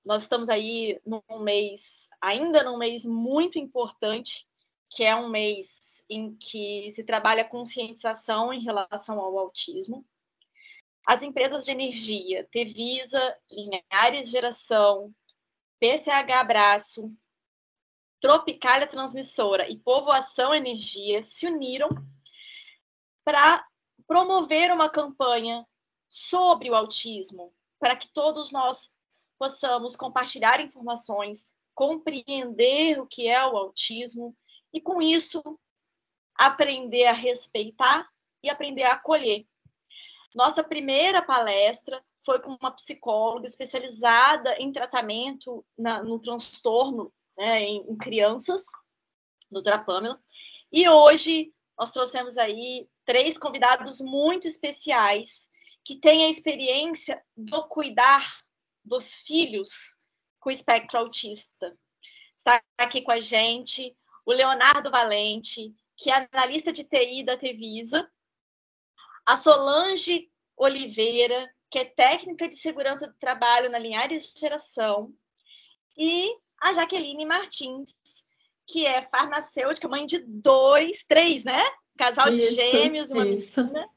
Nós estamos aí ainda num mês muito importante, que é um mês em que se trabalha a conscientização em relação ao autismo. As empresas de energia, Tevisa, Linhares Geração, PCH Braço, Tropicália Transmissora e Povoação Energia se uniram para promover uma campanha sobre o autismo, para que todos nós possamos compartilhar informações, compreender o que é o autismo e, com isso, aprender a respeitar e aprender a acolher. Nossa primeira palestra foi com uma psicóloga especializada em tratamento no transtorno, né, em crianças, doutora Pamela, e hoje nós trouxemos aí 3 convidados muito especiais que têm a experiência de cuidar dos filhos com espectro autista. Está aqui com a gente o Leonardo Valente, que é analista de TI da Tevisa, a Solange Oliveira, que é técnica de segurança do trabalho na Linhares Geração, e a Jaqueline Martins, que é farmacêutica, mãe de 3, né? Casal de gêmeos, uma menina,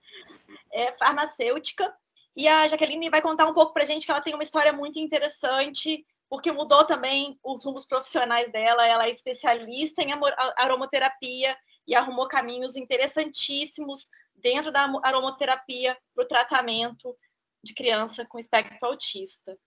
é farmacêutica. E a Jaqueline vai contar um pouco para a gente que ela tem uma história muito interessante, porque mudou também os rumos profissionais dela. Ela é especialista em aromaterapia e arrumou caminhos interessantíssimos dentro da aromaterapia para o tratamento de criança com espectro autista.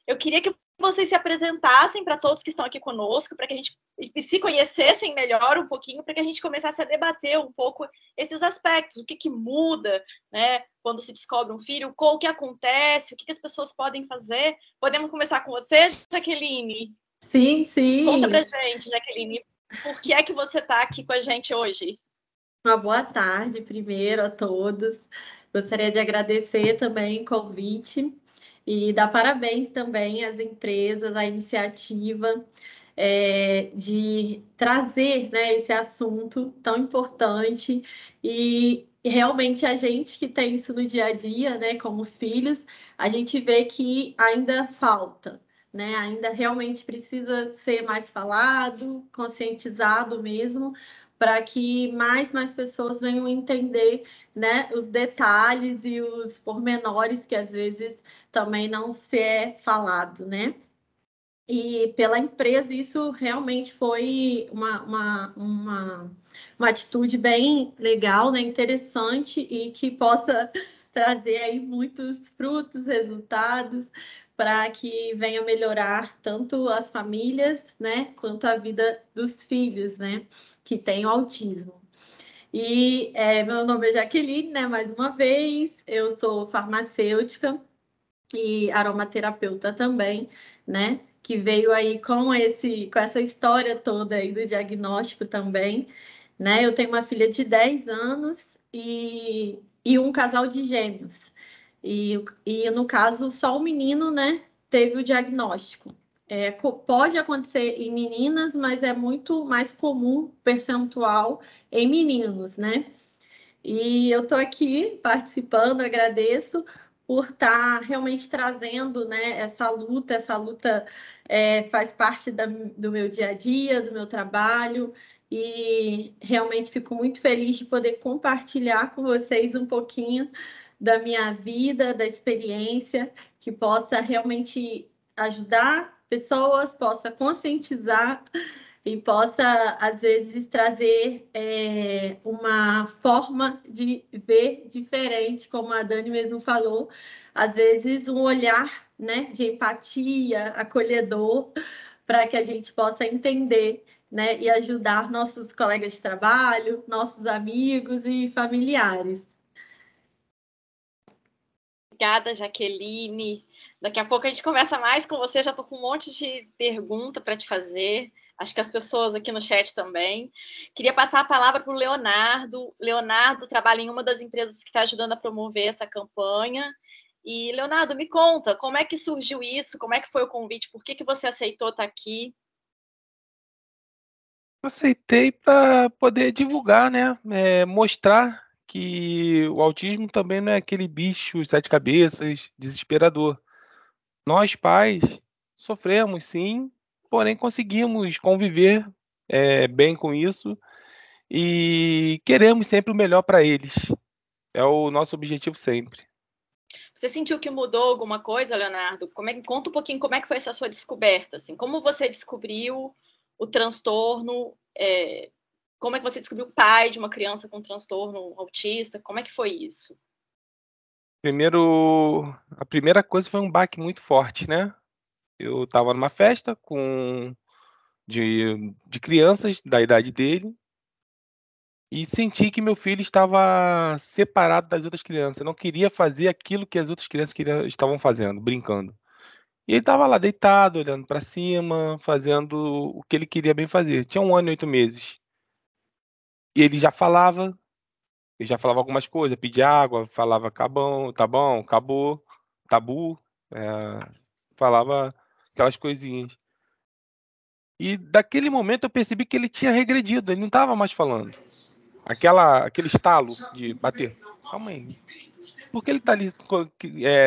Eu queria que vocês se apresentassem para todos que estão aqui conosco, para que a gente se conhecessem melhor um pouquinho, para que a gente começasse a debater um pouco esses aspectos, o que muda, né, quando se descobre um filho, o que acontece, o que as pessoas podem fazer. Podemos começar com você, Jaqueline? Sim, sim. Conta pra gente, Jaqueline, por que é que você está aqui com a gente hoje? Uma boa tarde, primeiro, a todos. Gostaria de agradecer também o convite e dar parabéns também às empresas, à iniciativa de trazer, né, esse assunto tão importante e realmente a gente que tem isso no dia a dia, né, como filhos, a gente vê que ainda falta, né, ainda realmente precisa ser mais falado, conscientizado mesmo, para que mais pessoas venham entender, né, os detalhes e os pormenores que às vezes também não se é falado, né? E pela empresa, isso realmente foi uma atitude bem legal, né? Interessante e que possa trazer aí muitos frutos, resultados, para que venha melhorar tanto as famílias, né, quanto a vida dos filhos, né, que têm autismo. E meu nome é Jaqueline, né? Mais uma vez, eu sou farmacêutica e aromaterapeuta também, né? Que veio aí com essa história toda aí do diagnóstico também, né? Eu tenho uma filha de 10 anos e um casal de gêmeos. E no caso, só o menino, né, teve o diagnóstico. Pode acontecer em meninas, mas é muito mais comum percentual em meninos, né? E eu estou aqui participando, agradeço por estar realmente trazendo, né, essa luta faz parte do meu dia a dia, do meu trabalho, e realmente fico muito feliz de poder compartilhar com vocês um pouquinho da minha vida, da experiência, que possa realmente ajudar pessoas, possa conscientizar e possa, às vezes, trazer uma forma de ver diferente, como a Dani mesmo falou, às vezes um olhar, né, de empatia, acolhedor, para que a gente possa entender, né, e ajudar nossos colegas de trabalho, nossos amigos e familiares. Obrigada, Jaqueline. Daqui a pouco a gente conversa mais com você. Já estou com um monte de pergunta para te fazer. Acho que as pessoas aqui no chat também. Queria passar a palavra para o Leonardo. Leonardo trabalha em uma das empresas que está ajudando a promover essa campanha. E, Leonardo, me conta, como é que surgiu isso? Como é que foi o convite? Por que você aceitou estar aqui? Aceitei para poder divulgar, né? Mostrar que o autismo também não é aquele bicho sete cabeças, desesperador. Nós, pais, sofremos sim, porém conseguimos conviver bem com isso e queremos sempre o melhor para eles. É o nosso objetivo sempre. Você sentiu que mudou alguma coisa, Leonardo? Conta um pouquinho como é que foi essa sua descoberta, assim, como você descobriu o transtorno, como é que você descobriu o pai de uma criança com transtorno autista, como é que foi isso? A primeira coisa foi um baque muito forte, né? Eu estava numa festa de crianças da idade dele e senti que meu filho estava separado das outras crianças. Eu não queria fazer aquilo que as outras crianças estavam fazendo, brincando. E ele estava lá deitado, olhando para cima, fazendo o que ele queria bem fazer. Tinha 1 ano e 8 meses. E ele já falava algumas coisas, pedia água, falava acabou, tá bom, acabou, tabu, falava aquelas coisinhas. E daquele momento eu percebi que ele tinha regredido, ele não estava mais falando. Aquele estalo de bater. Calma aí. Por que ele está ali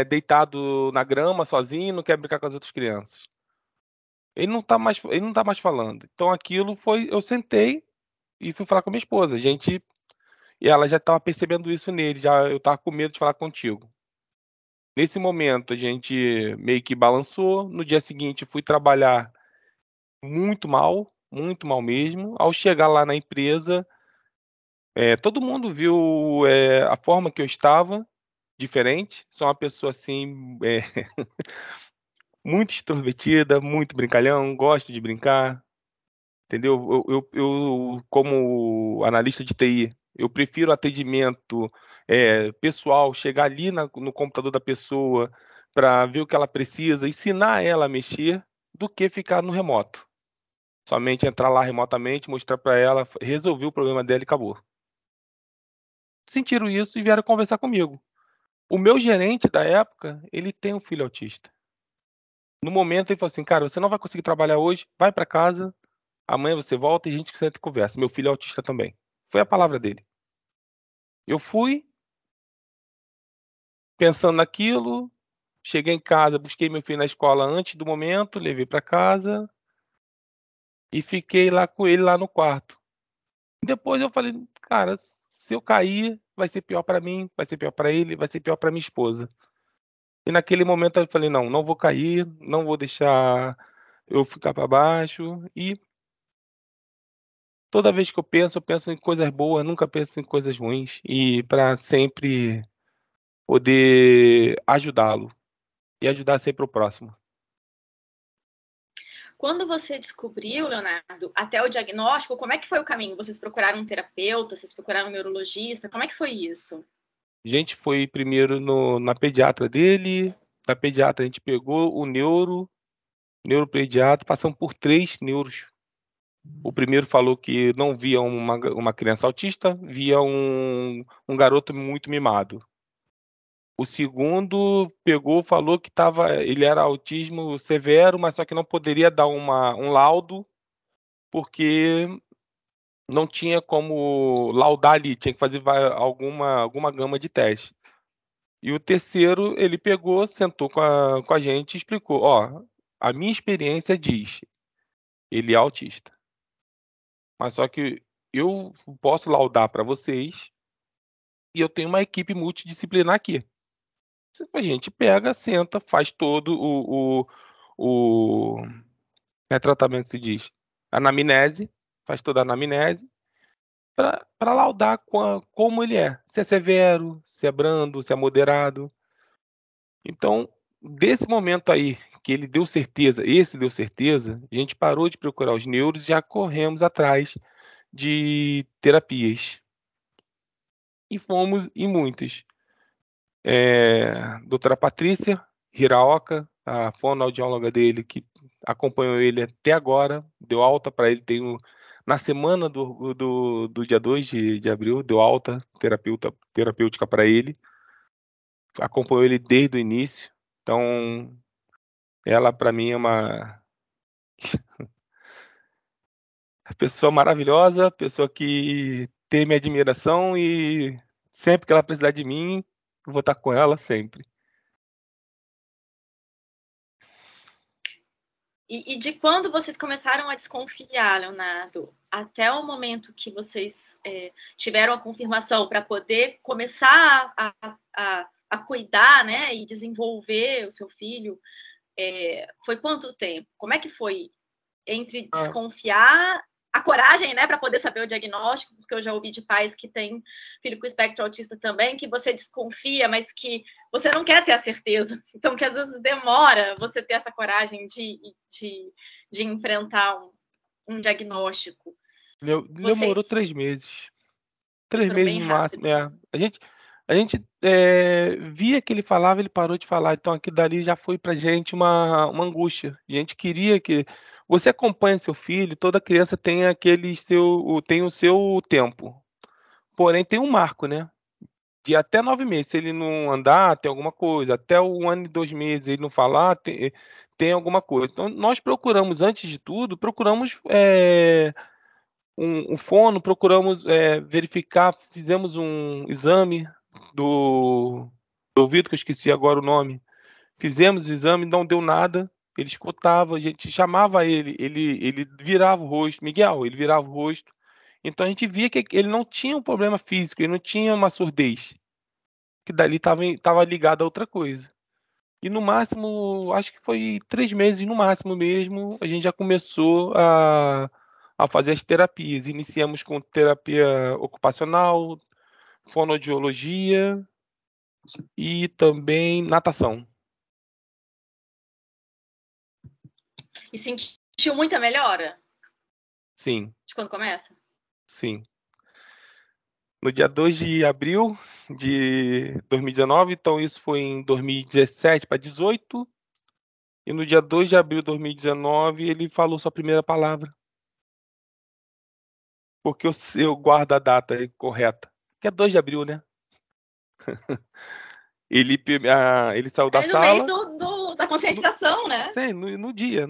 deitado na grama, sozinho, não quer brincar com as outras crianças? Ele não tá mais falando. Então aquilo foi, eu sentei e fui falar com a minha esposa. E ela já estava percebendo isso nele, já eu estava com medo de falar contigo. Nesse momento a gente meio que balançou. No dia seguinte fui trabalhar muito mal mesmo. Ao chegar lá na empresa, todo mundo viu a forma que eu estava, diferente. Sou uma pessoa assim, muito extrovertida, muito brincalhão, gosto de brincar, entendeu? Como analista de TI, eu prefiro atendimento pessoal, chegar ali no computador da pessoa para ver o que ela precisa, ensinar ela a mexer, do que ficar no remoto. Somente entrar lá remotamente, mostrar para ela, resolver o problema dela e acabou. Sentiram isso e vieram conversar comigo. O meu gerente da época, ele tem um filho autista. No momento ele falou assim, cara, você não vai conseguir trabalhar hoje, vai para casa, amanhã você volta e a gente senta e conversa. Meu filho é autista também. Foi a palavra dele. Eu fui pensando naquilo, cheguei em casa, busquei meu filho na escola antes do momento, levei para casa e fiquei lá com ele lá no quarto. Depois eu falei, cara, se eu cair, vai ser pior para mim, vai ser pior para ele, vai ser pior para minha esposa. E naquele momento eu falei, não, não vou cair, não vou deixar eu ficar para baixo. E toda vez que eu penso em coisas boas, nunca penso em coisas ruins. E para sempre poder ajudá-lo e ajudar sempre o próximo. Quando você descobriu, Leonardo, até o diagnóstico, como é que foi o caminho? Vocês procuraram um terapeuta, vocês procuraram um neurologista, como é que foi isso? A gente foi primeiro na pediatra dele, da pediatra a gente pegou o neuropediatra, passamos por 3 neuros. O primeiro falou que não via uma criança autista, via um garoto muito mimado. O segundo falou que ele era autismo severo, mas só que não poderia dar um laudo, porque não tinha como laudar ali, tinha que fazer alguma gama de teste. E o terceiro, ele pegou, sentou com a gente e explicou: ó, a minha experiência diz, ele é autista. Mas só que eu posso laudar para vocês e eu tenho uma equipe multidisciplinar aqui. A gente pega, senta, faz todo o tratamento que se diz, anamnese, faz toda a anamnese para laudar como ele é. Se é severo, se é brando, se é moderado. Então, desse momento aí, que ele deu certeza, esse deu certeza, a gente parou de procurar os neuros e já corremos atrás de terapias. E fomos em muitas. Doutora Patrícia Hiraoka, a fonoaudióloga dele, que acompanhou ele até agora, deu alta para ele, na semana do dia 2 de abril, deu alta terapêutica para ele, acompanhou ele desde o início. Então, ela para mim é Pessoa maravilhosa, pessoa que tem minha admiração e sempre que ela precisar de mim, eu vou estar com ela sempre. E de quando vocês começaram a desconfiar, Leonardo, até o momento que vocês tiveram a confirmação para poder começar a cuidar, né, e desenvolver o seu filho, foi quanto tempo? Como é que foi entre desconfiar, a coragem, né, para poder saber o diagnóstico, porque eu já ouvi de pais que têm filho com espectro autista também, que você desconfia, mas que você não quer ter a certeza. Então, que às vezes demora você ter essa coragem de enfrentar um diagnóstico. Demorou 3 meses. 3 foram meses bem no máximo. rápidos. A gente via que ele falava, ele parou de falar. Então, aquilo dali já foi pra gente uma angústia. A gente queria que. Você acompanha seu filho, toda criança tem tem o seu tempo. Porém, tem um marco, né? De até 9 meses. Se ele não andar, tem alguma coisa. Até 1 ano e 2 meses ele não falar, tem alguma coisa. Então, nós procuramos, antes de tudo, procuramos um fono, procuramos verificar, fizemos um exame do ouvido, que eu esqueci agora o nome. Fizemos o exame, não deu nada. Ele escutava, a gente chamava ele virava o rosto. Miguel, ele virava o rosto. Então a gente via que ele não tinha um problema físico, ele não tinha uma surdez, que dali estava ligado a outra coisa. E no máximo, acho que foi 3 meses no máximo mesmo, a gente já começou a fazer as terapias. Iniciamos com terapia ocupacional, fonoaudiologia e também natação. E sentiu muita melhora? Sim. De quando começa? Sim. No dia 2 de abril de 2019, então isso foi em 2017 para 2018. E no dia 2 de abril de 2019, ele falou sua primeira palavra. Porque eu guardo a data correta. Que é 2 de abril, né? Ele saiu da No mês sala. da conscientização, né? Sim, no dia.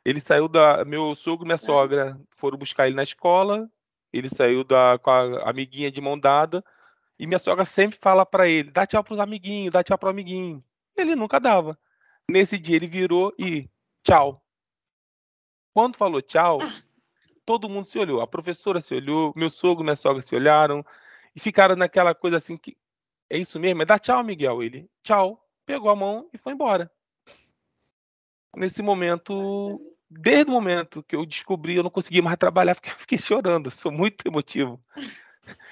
Ele saiu Meu sogro e minha sogra foram buscar ele na escola. Ele saiu com a amiguinha de mão dada. E minha sogra sempre fala pra ele: dá tchau pros amiguinhos, dá tchau pro amiguinho. Ele nunca dava. Nesse dia ele virou e tchau. Quando falou tchau, todo mundo se olhou. A professora se olhou, meu sogro e minha sogra se olharam e ficaram naquela coisa assim que é isso mesmo, dá tchau, Miguel. Ele, tchau, pegou a mão e foi embora. Nesse momento, desde o momento que eu descobri, eu não conseguia mais trabalhar porque eu fiquei chorando, sou muito emotivo.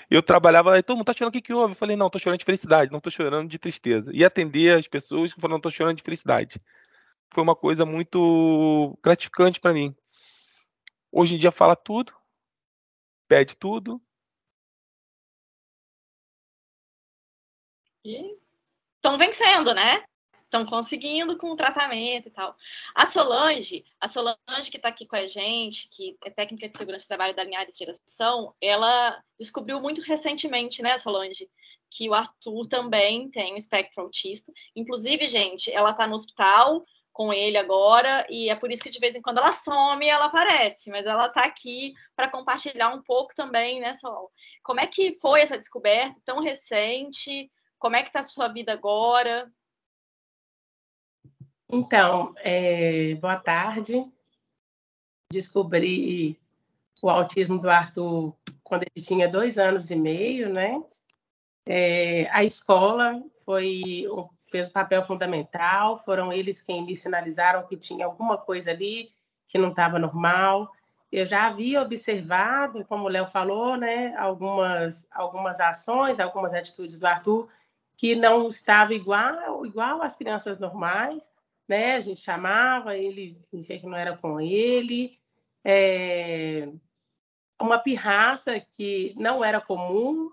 Eu trabalhava, aí todo mundo tá chorando, o que houve? Eu falei, não, tô chorando de felicidade, não tô chorando de tristeza. E atender as pessoas que falaram, não, tô chorando de felicidade. Foi uma coisa muito gratificante para mim. Hoje em dia fala tudo, pede tudo. E estão vencendo, né? Estão conseguindo com o tratamento e tal. A Solange que está aqui com a gente, que é técnica de segurança de trabalho da Linhares Geração, ela descobriu muito recentemente, né, Solange, que o Arthur também tem um espectro autista. Inclusive, gente, ela está no hospital com ele agora, e é por isso que de vez em quando ela some e ela aparece, mas ela está aqui para compartilhar um pouco também, né, Sol? Como é que foi essa descoberta tão recente? Como é que está a sua vida agora? Então, boa tarde. Descobri o autismo do Arthur quando ele tinha 2 anos e meio, né? A escola fez um papel fundamental, foram eles quem me sinalizaram que tinha alguma coisa ali que não estava normal. Eu já havia observado, como o Léo falou, né, algumas ações, algumas atitudes do Arthur que não estavam igual às crianças normais, né? A gente chamava, ele dizia que não era com ele. Uma pirraça que não era comum.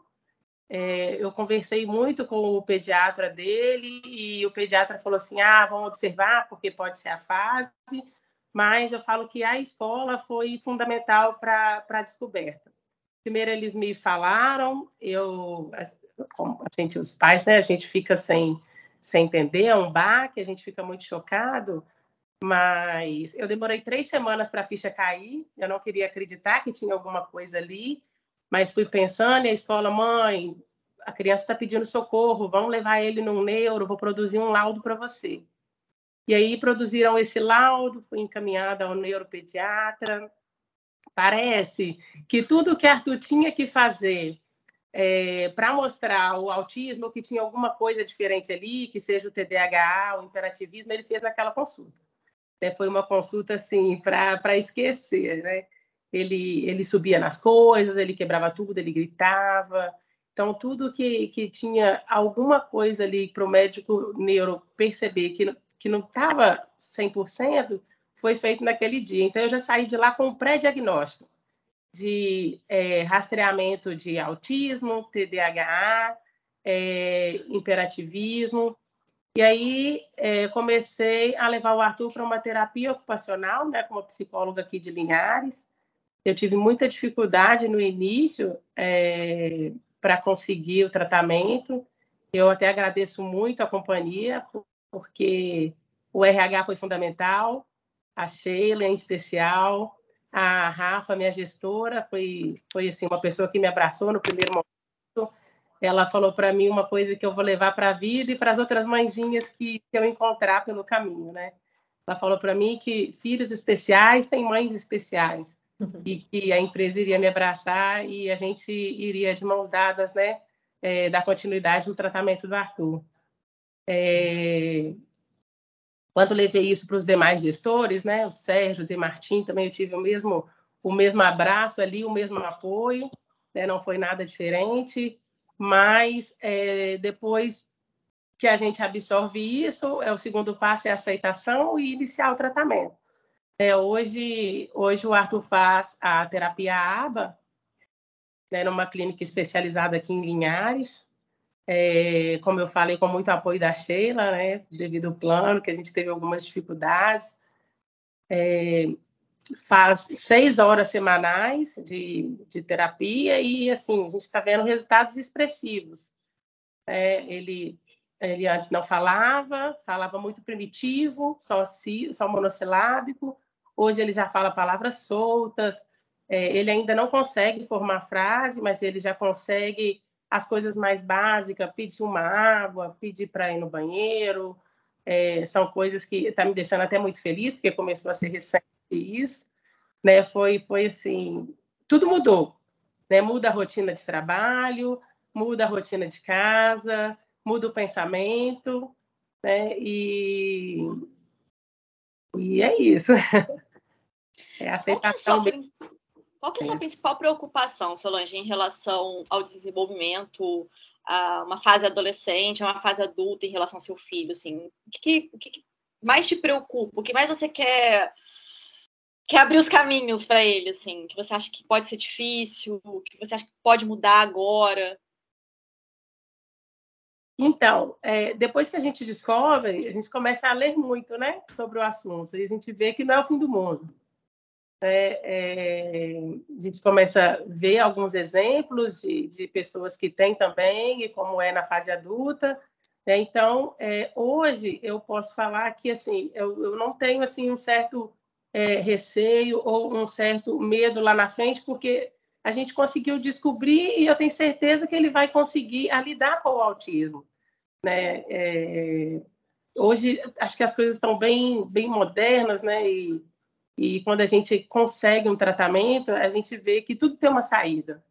Eu conversei muito com o pediatra dele e o pediatra falou assim, vamos observar porque pode ser a fase, mas eu falo que a escola foi fundamental para a descoberta. Primeiro eles me falaram, como os pais, né, a gente fica sem entender, é um baque, a gente fica muito chocado, Mas eu demorei 3 semanas para a ficha cair, eu não queria acreditar que tinha alguma coisa ali, mas fui pensando, e a escola, mãe, a criança está pedindo socorro, vamos levar ele num neuro, vou produzir um laudo para você. E aí produziram esse laudo, fui encaminhada ao neuropediatra. Parece que tudo que Arthur tinha que fazer para mostrar o autismo, que tinha alguma coisa diferente ali, que seja o TDAH, o hiperativismo, ele fez naquela consulta. Foi uma consulta assim para esquecer, né? Ele subia nas coisas, ele quebrava tudo, ele gritava. Então, tudo que tinha alguma coisa ali para o médico neuro perceber que não estava 100%, foi feito naquele dia. Então, eu já saí de lá com um pré-diagnóstico de rastreamento de autismo, TDAH, hiperativismo. E aí comecei a levar o Arthur para uma terapia ocupacional, né, como psicóloga aqui de Linhares. Eu tive muita dificuldade no início para conseguir o tratamento. Eu até agradeço muito a companhia, porque o RH foi fundamental, a Sheila em especial, a Rafa, minha gestora, foi assim, uma pessoa que me abraçou no primeiro momento. Ela falou para mim uma coisa que eu vou levar para a vida e para as outras mãezinhas que eu encontrar pelo caminho, né? Ela falou para mim que filhos especiais têm mães especiais e que a empresa iria me abraçar e a gente iria de mãos dadas, né, dar continuidade no tratamento do Arthur. Quando levei isso para os demais gestores, né, o Sérgio, o De Martim, também eu tive o mesmo abraço ali, o mesmo apoio, né, não foi nada diferente, mas depois que a gente absorve isso, o segundo passo é a aceitação e iniciar o tratamento. Hoje o Arthur faz a terapia ABA, né, numa clínica especializada aqui em Linhares, como eu falei, com muito apoio da Sheila, né, devido ao plano, que a gente teve algumas dificuldades. Faz 6 horas semanais de terapia e, assim, a gente está vendo resultados expressivos. Ele antes não falava muito primitivo, só monossilábico. Hoje ele já fala palavras soltas. Ele ainda não consegue formar frase, mas ele já consegue as coisas mais básicas, pedir uma água, pedir para ir no banheiro. São coisas que estão me deixando até muito feliz, porque começou a ser recente isso. Né? Foi assim, tudo mudou. Né? Muda a rotina de trabalho, muda a rotina de casa, muda o pensamento, né? E é isso. É a aceitação. Qual que é a sua principal preocupação, Solange, em relação ao desenvolvimento, a uma fase adolescente, a uma fase adulta em relação ao seu filho? Assim, o que mais te preocupa? O que mais você quer abrir os caminhos para ele, assim, que você acha que pode ser difícil, que você acha que pode mudar agora? Então, depois que a gente descobre, a gente começa a ler muito, né, sobre o assunto, e a gente vê que não é o fim do mundo. A gente começa a ver alguns exemplos de pessoas que têm também, e como é na fase adulta. Né? Então, hoje eu posso falar que assim, eu não tenho assim, um certo receio ou um certo medo lá na frente, porque a gente conseguiu descobrir e eu tenho certeza que ele vai conseguir lidar com o autismo. Né? Hoje, acho que as coisas estão bem, bem modernas, né? E quando a gente consegue um tratamento, a gente vê que tudo tem uma saída.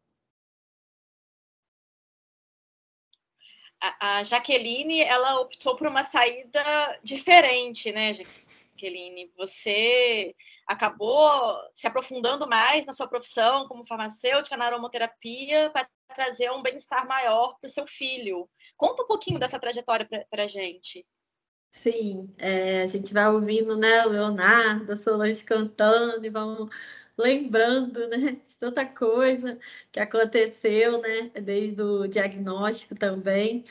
A Jaqueline, ela optou por uma saída diferente, né, Jaqueline? Você acabou se aprofundando mais na sua profissão como farmacêutica, na aromaterapia, para trazer um bem-estar maior para o seu filho. Conta um pouquinho dessa trajetória para a gente. Sim, a gente vai ouvindo, né, o Leonardo, a Solange cantando e vamos lembrando, né, de tanta coisa que aconteceu, né, desde o diagnóstico também.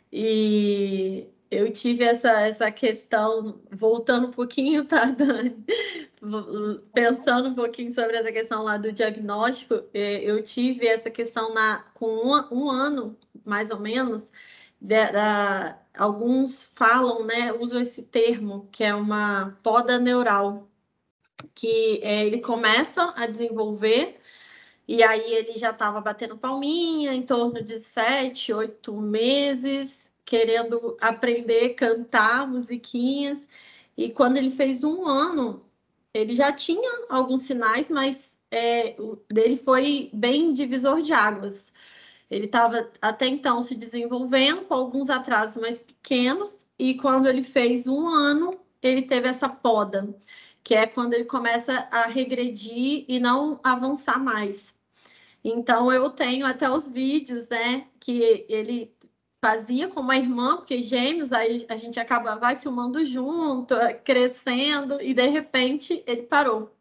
E eu tive essa questão, voltando um pouquinho, tá, Dani? Pensando um pouquinho sobre essa questão lá do diagnóstico, eu tive essa questão com um ano, mais ou menos. alguns falam, né, usam esse termo, que é uma poda neural, que ele começa a desenvolver, e aí ele já estava batendo palminha em torno de 7, 8 meses, querendo aprender a cantar musiquinhas. E quando ele fez 1 ano, ele já tinha alguns sinais, mas o dele foi bem divisor de águas. Ele estava até então se desenvolvendo com alguns atrasos mais pequenos, e quando ele fez 1 ano, ele teve essa poda, que é quando ele começa a regredir e não avançar mais. Então, eu tenho até os vídeos, né, que ele fazia com uma irmã, porque gêmeos, aí a gente vai filmando junto, crescendo, e de repente ele parou.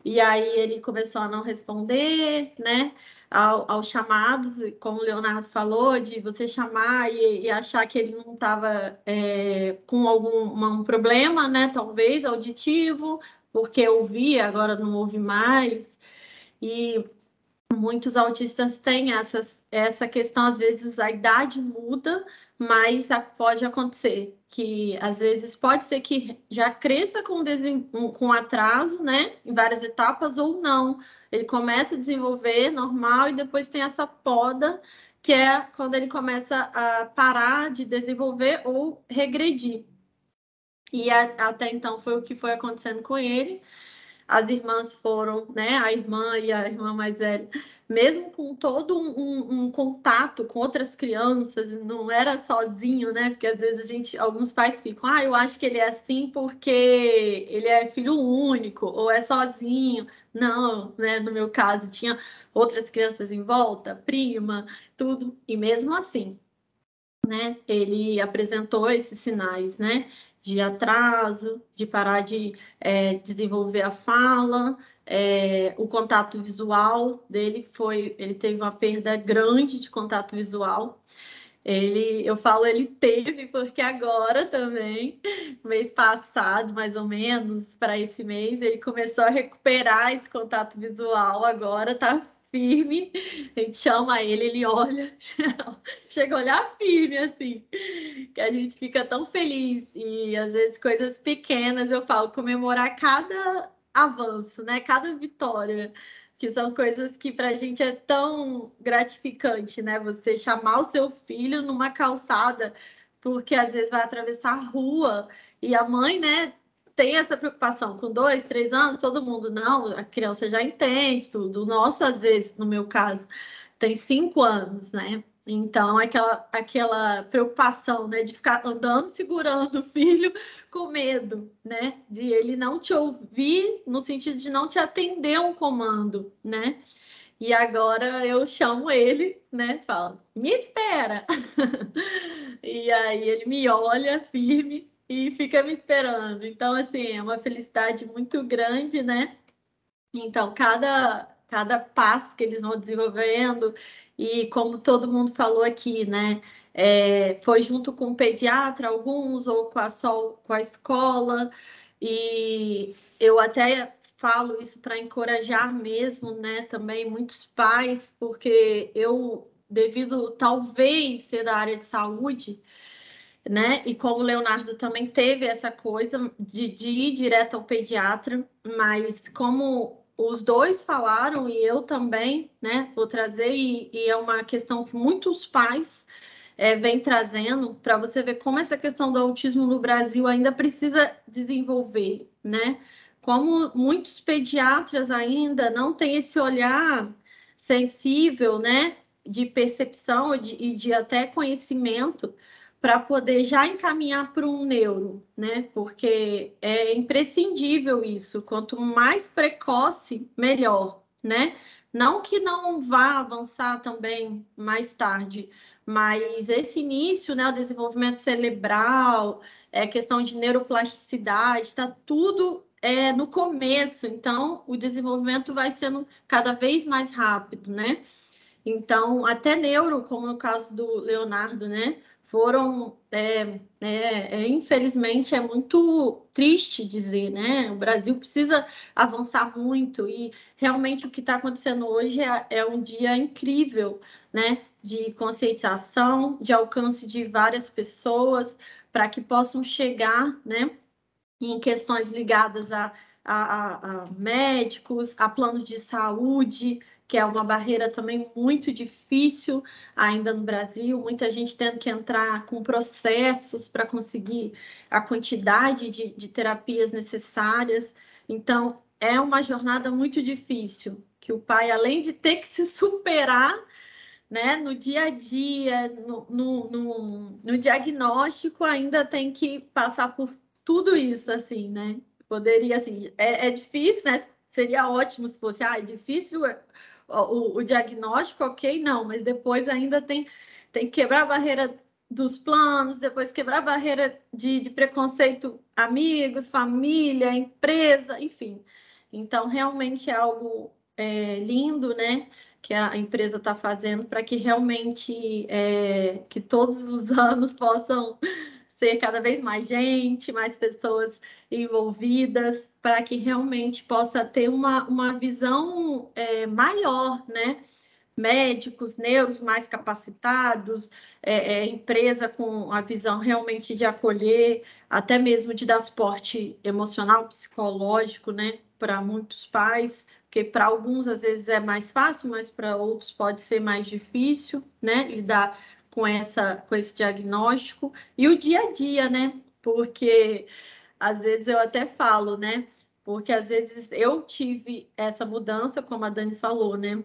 E aí ele começou a não responder, né, aos chamados, como o Leonardo falou, de você chamar e achar que ele não estava com algum problema, né, talvez auditivo, porque ouvia, agora não ouve mais. E muitos autistas têm essa questão, às vezes a idade muda, mas pode acontecer que, às vezes, pode ser que já cresça com atraso, né, em várias etapas, ou não. Ele começa a desenvolver normal e depois tem essa poda, que é quando ele começa a parar de desenvolver ou regredir. E até então foi o que foi acontecendo com ele. As irmãs foram, né, a irmã e a irmã mais velha, mesmo com todo um contato com outras crianças, não era sozinho, né, porque às vezes alguns pais ficam, eu acho que ele é assim porque ele é filho único, ou é sozinho. Não, né, no meu caso, tinha outras crianças em volta, prima, tudo, e mesmo assim, né, ele apresentou esses sinais, né, de atraso, de parar de desenvolver a fala, o contato visual dele ele teve uma perda grande de contato visual. Eu falo ele teve, porque agora também, mês passado, mais ou menos, para esse mês, ele começou a recuperar esse contato visual, agora tá firme, a gente chama ele olha, chega a olhar firme, assim, que a gente fica tão feliz, e às vezes coisas pequenas, eu falo, comemorar cada avanço, né, cada vitória, que são coisas que para a gente é tão gratificante, né? Você chamar o seu filho numa calçada, porque às vezes vai atravessar a rua e a mãe, né, tem essa preocupação. Com 2, 3 anos, todo mundo, não, a criança já entende tudo. O nosso, às vezes, no meu caso, tem 5 anos, né? Então, aquela preocupação, né, de ficar andando, segurando o filho com medo, né, de ele não te ouvir, no sentido de não te atender um comando, né? E agora eu chamo ele, né, falo, me espera! E aí ele me olha firme e fica me esperando. Então, assim, é uma felicidade muito grande, né? Então, cada passo que eles vão desenvolvendo, e como todo mundo falou aqui, né? Foi junto com o pediatra, alguns, ou com a escola, e eu até falo isso para encorajar mesmo, né? Também muitos pais, porque devido talvez ser da área de saúde, né? E como o Leonardo também teve essa coisa de ir direto ao pediatra, mas como os dois falaram, e eu também, né, vou trazer, e é uma questão que muitos pais vêm trazendo, para você ver como essa questão do autismo no Brasil ainda precisa desenvolver, né? Como muitos pediatras ainda não têm esse olhar sensível, né, de percepção e de até conhecimento, para poder já encaminhar para um neuro, né? Porque é imprescindível isso. Quanto mais precoce, melhor, né? Não que não vá avançar também mais tarde, mas esse início, né? O desenvolvimento cerebral, questão de neuroplasticidade, está tudo no começo. Então, o desenvolvimento vai sendo cada vez mais rápido, né? Então, até neuro, como no caso do Leonardo, né? Foram, infelizmente, é muito triste dizer, né? O Brasil precisa avançar muito, e realmente o que está acontecendo hoje é um dia incrível, né? de conscientização, de alcance de várias pessoas, para que possam chegar, né, em questões ligadas a médicos, a planos de saúde, que é uma barreira também muito difícil ainda no Brasil, muita gente tendo que entrar com processos para conseguir a quantidade de terapias necessárias. Então, é uma jornada muito difícil, que o pai, além de ter que se superar, né, no dia a dia, no diagnóstico, ainda tem que passar por tudo isso, assim, né? Poderia, assim, é difícil, né? Seria ótimo se fosse, é difícil o diagnóstico, ok, não, mas depois ainda tem que quebrar a barreira dos planos, depois quebrar a barreira de preconceito, amigos, família, empresa, enfim. Então, realmente é algo lindo, né? Que a empresa está fazendo para que realmente que todos os anos possam ser cada vez mais gente, mais pessoas envolvidas, para que realmente possa ter uma visão maior, né? Médicos, neuros mais capacitados, empresa com a visão realmente de acolher, até mesmo de dar suporte emocional, psicológico, né? Para muitos pais, porque para alguns às vezes é mais fácil, mas para outros pode ser mais difícil, né? Lidar com esse diagnóstico e o dia a dia, né? Porque às vezes eu até falo, né? Porque às vezes eu tive essa mudança, como a Dani falou, né?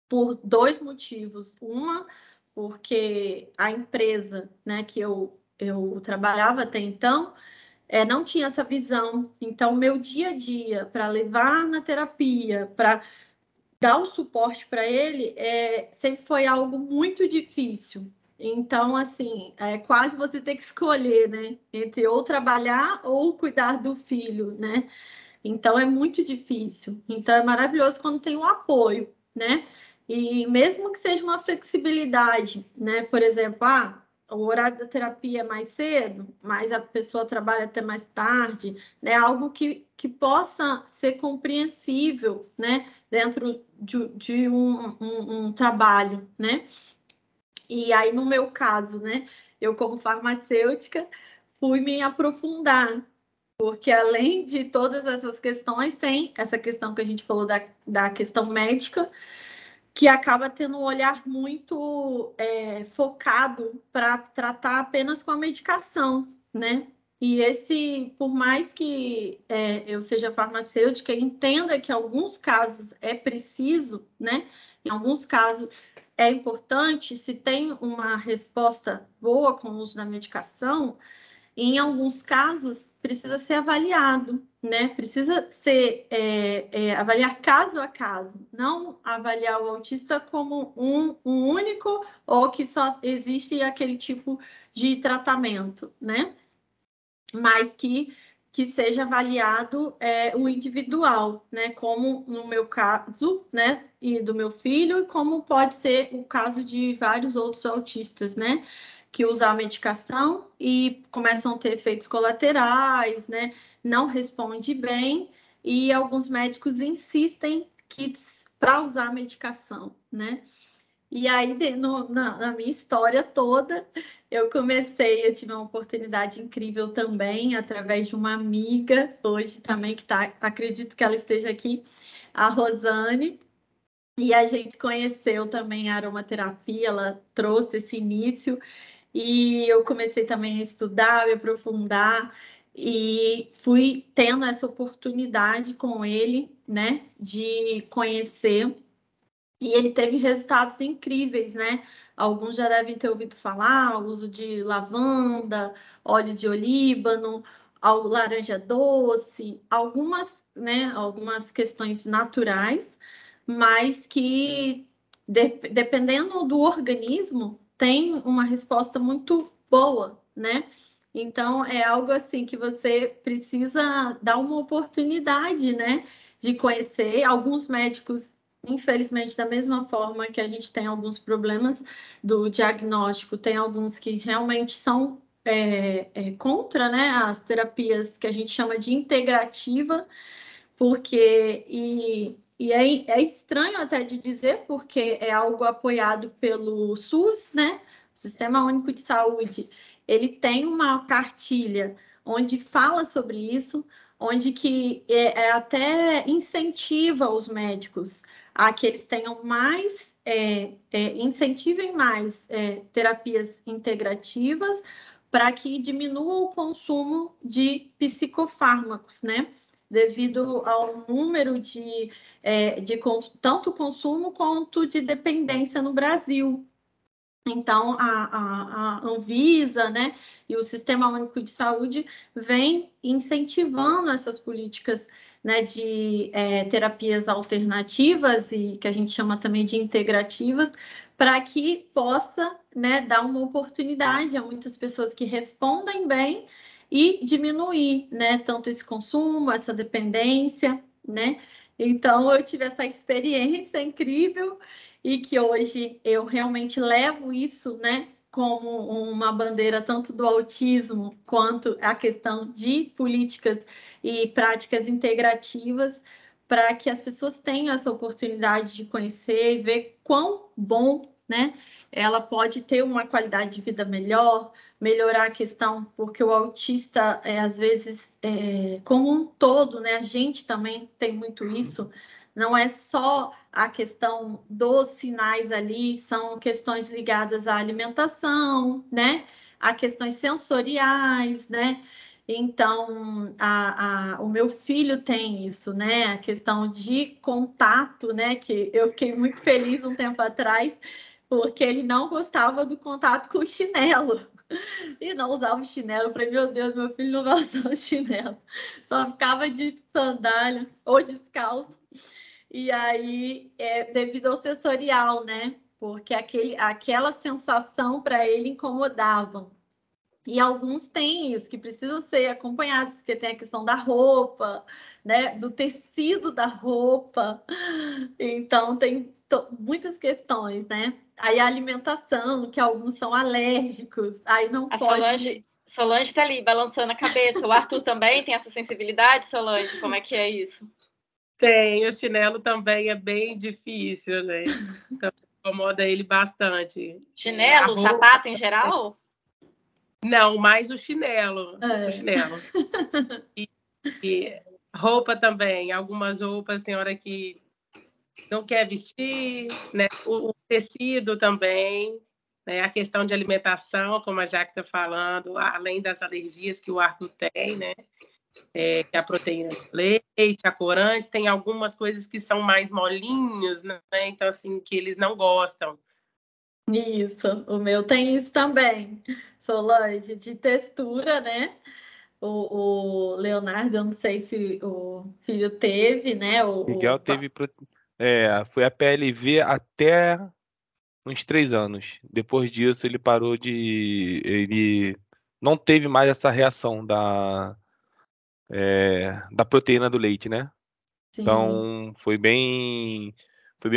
Por dois motivos. Uma, porque a empresa, né, que eu trabalhava até então, não tinha essa visão. Então, meu dia a dia, para levar na terapia, para dar o suporte para ele, sempre foi algo muito difícil. Então, assim, quase você tem que escolher, né? Entre ou trabalhar ou cuidar do filho, né? Então, é muito difícil. Então, é maravilhoso quando tem um apoio, né? E mesmo que seja uma flexibilidade, né? Por exemplo, o horário da terapia é mais cedo, mas a pessoa trabalha até mais tarde, né? Algo que possa ser compreensível, né? Dentro de um trabalho, né? E aí, no meu caso, né? Eu, como farmacêutica, fui me aprofundar, porque além de todas essas questões, tem essa questão que a gente falou da questão médica, que acaba tendo um olhar muito focado para tratar apenas com a medicação, né? E por mais que eu seja farmacêutica, entenda que em alguns casos é preciso, né? Em alguns casos é importante, se tem uma resposta boa com o uso da medicação, em alguns casos precisa ser avaliado, né? Precisa ser avaliar caso a caso, não avaliar o autista como um único ou que só existe aquele tipo de tratamento, né? Mas que seja avaliado o individual, né? Como no meu caso, né? E do meu filho, e como pode ser o caso de vários outros autistas, né? Que usam a medicação e começam a ter efeitos colaterais, né? Não responde bem, e alguns médicos insistem para usar a medicação, né? E aí, na minha história toda, eu tive uma oportunidade incrível também, através de uma amiga, hoje também, acredito que ela esteja aqui, a Rosane, e a gente conheceu também a aromaterapia, ela trouxe esse início, e eu comecei também a estudar, me aprofundar, e fui tendo essa oportunidade com ele, né, de conhecer. E ele teve resultados incríveis, né? Alguns já devem ter ouvido falar, o uso de lavanda, óleo de olíbano, laranja doce, algumas, né, algumas questões naturais, mas que, dependendo do organismo, tem uma resposta muito boa, né? Então, é algo assim que você precisa dar uma oportunidade, né? De conhecer. Alguns médicos, infelizmente, da mesma forma que a gente tem alguns problemas do diagnóstico, tem alguns que realmente são contra, né, as terapias que a gente chama de integrativa, porque E é estranho até de dizer, porque é algo apoiado pelo SUS, né? O Sistema Único de Saúde. Ele tem uma cartilha onde fala sobre isso, onde que até incentiva os médicos a que eles tenham mais, incentivem mais terapias integrativas para que diminua o consumo de psicofármacos, né? Devido ao número de tanto consumo quanto de dependência no Brasil. Então, a Anvisa, né, e o Sistema Único de Saúde vem incentivando essas políticas, né, de terapias alternativas e que a gente chama também de integrativas, para que possa, né, dar uma oportunidade a muitas pessoas que respondem bem e diminuir, né, tanto esse consumo, essa dependência, né? Então, eu tive essa experiência incrível e que hoje eu realmente levo isso, né, como uma bandeira tanto do autismo quanto a questão de políticas e práticas integrativas para que as pessoas tenham essa oportunidade de conhecer e ver quão bom, né, ela pode ter uma qualidade de vida melhor, melhorar a questão, porque o autista, às vezes, como um todo, né, a gente também tem muito isso, não é só a questão dos sinais ali, são questões ligadas à alimentação, né? A questões sensoriais, né? Então, o meu filho tem isso, né? A questão de contato, né? Que eu fiquei muito feliz um tempo atrás, porque ele não gostava do contato com o chinelo. E não usava o chinelo. Eu falei, meu Deus, meu filho não vai usar o chinelo. Só ficava de sandália ou descalço. E aí, devido ao sensorial, né? Porque aquela sensação para ele incomodava. E alguns têm isso, que precisam ser acompanhados, porque tem a questão da roupa, né? Do tecido da roupa. Então, tem muitas questões, né? Aí a alimentação, que alguns são alérgicos, aí não pode... Solange tá ali, balançando a cabeça. O Arthur também tem essa sensibilidade, Solange? Como é que é isso? Tem, o chinelo também é bem difícil, né? Então, incomoda ele bastante. Chinelo, sapato em geral? Não, mais o chinelo. O chinelo. E roupa também. Algumas roupas tem hora que não quer vestir, né? O tecido também, né? A questão de alimentação, como a Jaque está falando, além das alergias que o Arthur tem, né? Que a proteína do leite, a corante, tem algumas coisas que são mais molinhos, né? Então, assim, que eles não gostam. Isso, o meu tem isso também, Solange, de textura, né? O Leonardo, eu não sei se o filho teve, né? Miguel teve. Foi a PLV até uns 3 anos. Depois disso, ele parou de. Ele não teve mais essa reação da proteína do leite, né? Sim. Então, foi bem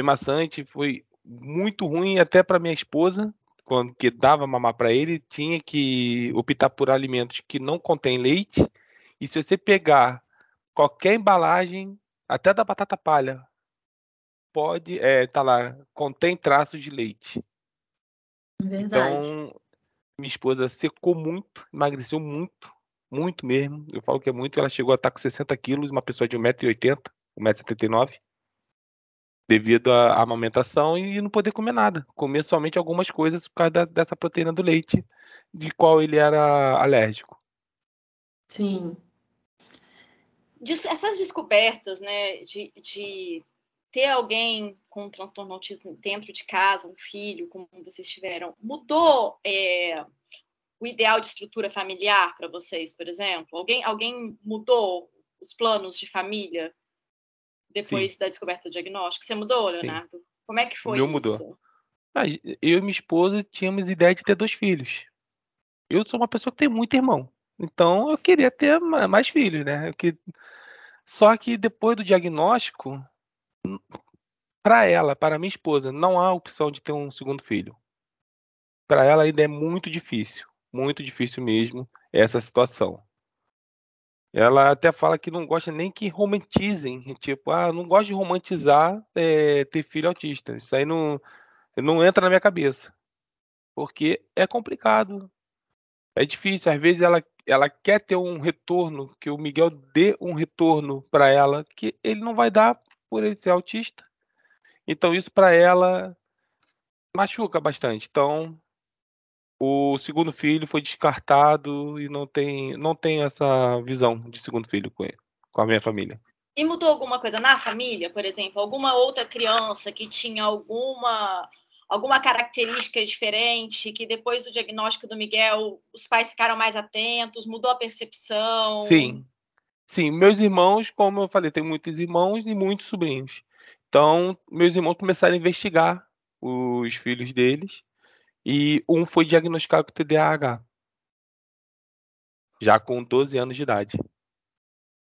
maçante, foi muito ruim até para minha esposa, quando que dava mamar para ele, tinha que optar por alimentos que não contêm leite. E se você pegar qualquer embalagem, até da batata palha, pode, tá lá, contém traços de leite. Verdade. Então, minha esposa secou muito, emagreceu muito, muito mesmo. Eu falo que é muito, ela chegou a estar com 60 quilos, uma pessoa de 1,80 m, 1,79 m, devido à amamentação e não poder comer nada. Comer somente algumas coisas por causa dessa proteína do leite, de qual ele era alérgico. Sim. Essas descobertas, né, de ter alguém com transtorno autista dentro de casa, um filho, como vocês tiveram, mudou o ideal de estrutura familiar para vocês, por exemplo? Alguém mudou os planos de família depois da descoberta do diagnóstico? Você mudou, Leonardo? Sim. Como é que foi o meu isso? Mudou. Eu e minha esposa tínhamos ideia de ter 2 filhos. Eu sou uma pessoa que tem muito irmão. Então eu queria ter mais filhos, né? Só que depois do diagnóstico, para minha esposa, não há opção de ter um segundo filho. Para ela ainda é muito difícil mesmo essa situação. Ela até fala que não gosta nem que romantizem, tipo, não gosto de romantizar ter filho autista. Isso aí não entra na minha cabeça, porque é complicado, é difícil. Às vezes ela quer ter um retorno, que o Miguel dê um retorno para ela, que ele não vai dar por ele ser autista. Então isso para ela machuca bastante. Então o segundo filho foi descartado e não tem essa visão de segundo filho com ele, com a minha família. E mudou alguma coisa na família, por exemplo? Alguma outra criança que tinha alguma característica diferente, que depois do diagnóstico do Miguel, os pais ficaram mais atentos, mudou a percepção? Sim, sim. Meus irmãos, como eu falei, tenho muitos irmãos e muitos sobrinhos. Então, meus irmãos começaram a investigar os filhos deles e um foi diagnosticado com TDAH, já com 12 anos de idade.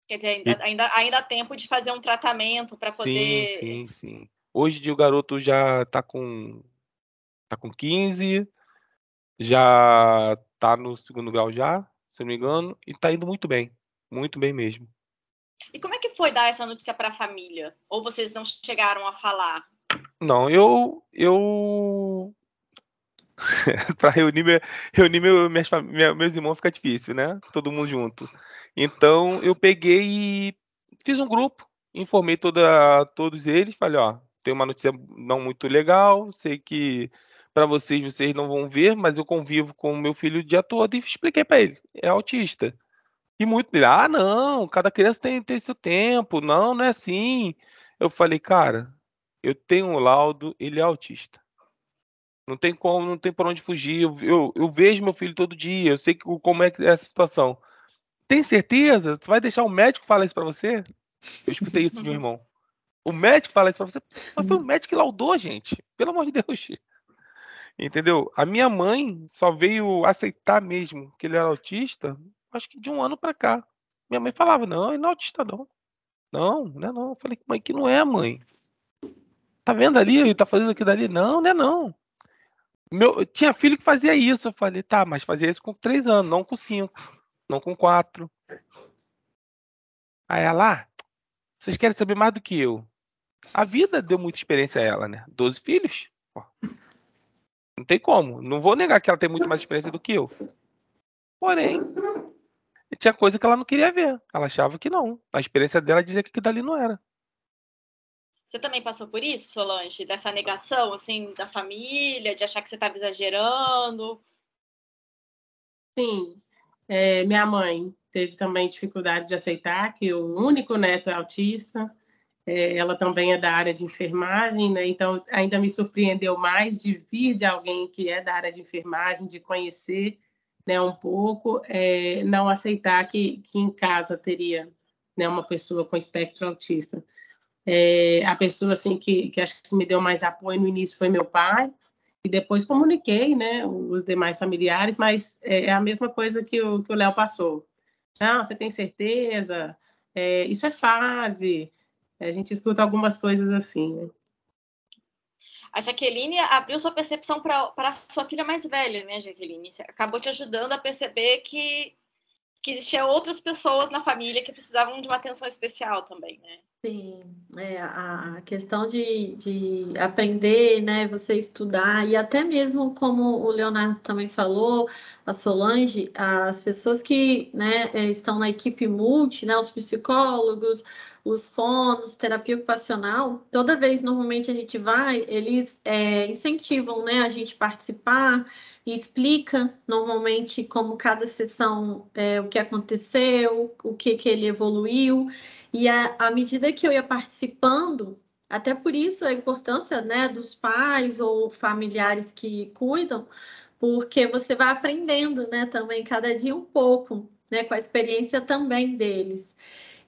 Quer dizer, E, ainda há tempo de fazer um tratamento para poder... sim. Hoje em dia o garoto já tá com 15, já tá no segundo grau já, se não me engano, e tá indo muito bem mesmo. E como é que foi dar essa notícia para a família? Ou vocês não chegaram a falar? Não, eu para reunir meus irmãos fica difícil, né? Todo mundo junto. Então eu peguei e fiz um grupo, informei todos eles, falei, ó, tem uma notícia não muito legal, sei que para vocês não vão ver, mas eu convivo com o meu filho o dia todo e expliquei para ele, é autista. E muito dele, não, cada criança tem seu tempo, não é assim. Eu falei, cara, eu tenho um laudo, ele é autista. Não tem como, não tem por onde fugir. Eu vejo meu filho todo dia, eu sei como é que é essa situação. Tem certeza? Você vai deixar o médico falar isso pra você? Eu escutei isso de um irmão. O médico fala isso pra você? Mas foi o médico que laudou, gente. Pelo amor de Deus. Entendeu? A minha mãe só veio aceitar mesmo que ele era autista, acho que de um ano pra cá. Minha mãe falava, não, ele não é autista, não. Não é não. Eu falei, mãe, que não é, mãe. Tá vendo ali? Ele tá fazendo aquilo ali? Não é não. Tinha filho que fazia isso. Eu falei, tá, mas fazia isso com 3 anos, não com 5, não com 4. Aí ela, vocês querem saber mais do que eu. A vida deu muita experiência a ela, né? 12 filhos. Pô, não tem como. Não vou negar que ela tem muito mais experiência do que eu. Porém, tinha coisa que ela não queria ver. Ela achava que não. A experiência dela dizia que aquilo dali não era. Você também passou por isso, Solange? Dessa negação, assim, da família, de achar que você estava exagerando? Sim. Minha mãe teve também dificuldade de aceitar que o único neto é autista. Ela também é da área de enfermagem, né? Então ainda me surpreendeu mais de vir de alguém que é da área de enfermagem, de conhecer, né, um pouco, não aceitar que em casa teria, né, uma pessoa com espectro autista. A pessoa assim que acho que me deu mais apoio no início foi meu pai, e depois comuniquei, né, os demais familiares, mas é a mesma coisa que o Léo passou. Não, você tem certeza? Isso é fase. A gente escuta algumas coisas assim, né? A Jaqueline abriu sua percepção para a sua filha mais velha, né, Jaqueline? Você acabou te ajudando a perceber que existiam outras pessoas na família que precisavam de uma atenção especial também, né? Sim, a questão de aprender, né, você estudar, e até mesmo como o Leonardo também falou, a Solange, as pessoas que, né, estão na equipe multi, né, os psicólogos, os fonos, terapia ocupacional, toda vez normalmente a gente vai, eles incentivam, né, a gente participar e explica normalmente como cada sessão, o que aconteceu, o que ele evoluiu. E à medida que eu ia participando, até por isso a importância, né, dos pais ou familiares que cuidam, porque você vai aprendendo, né, também cada dia um pouco, né, com a experiência também deles.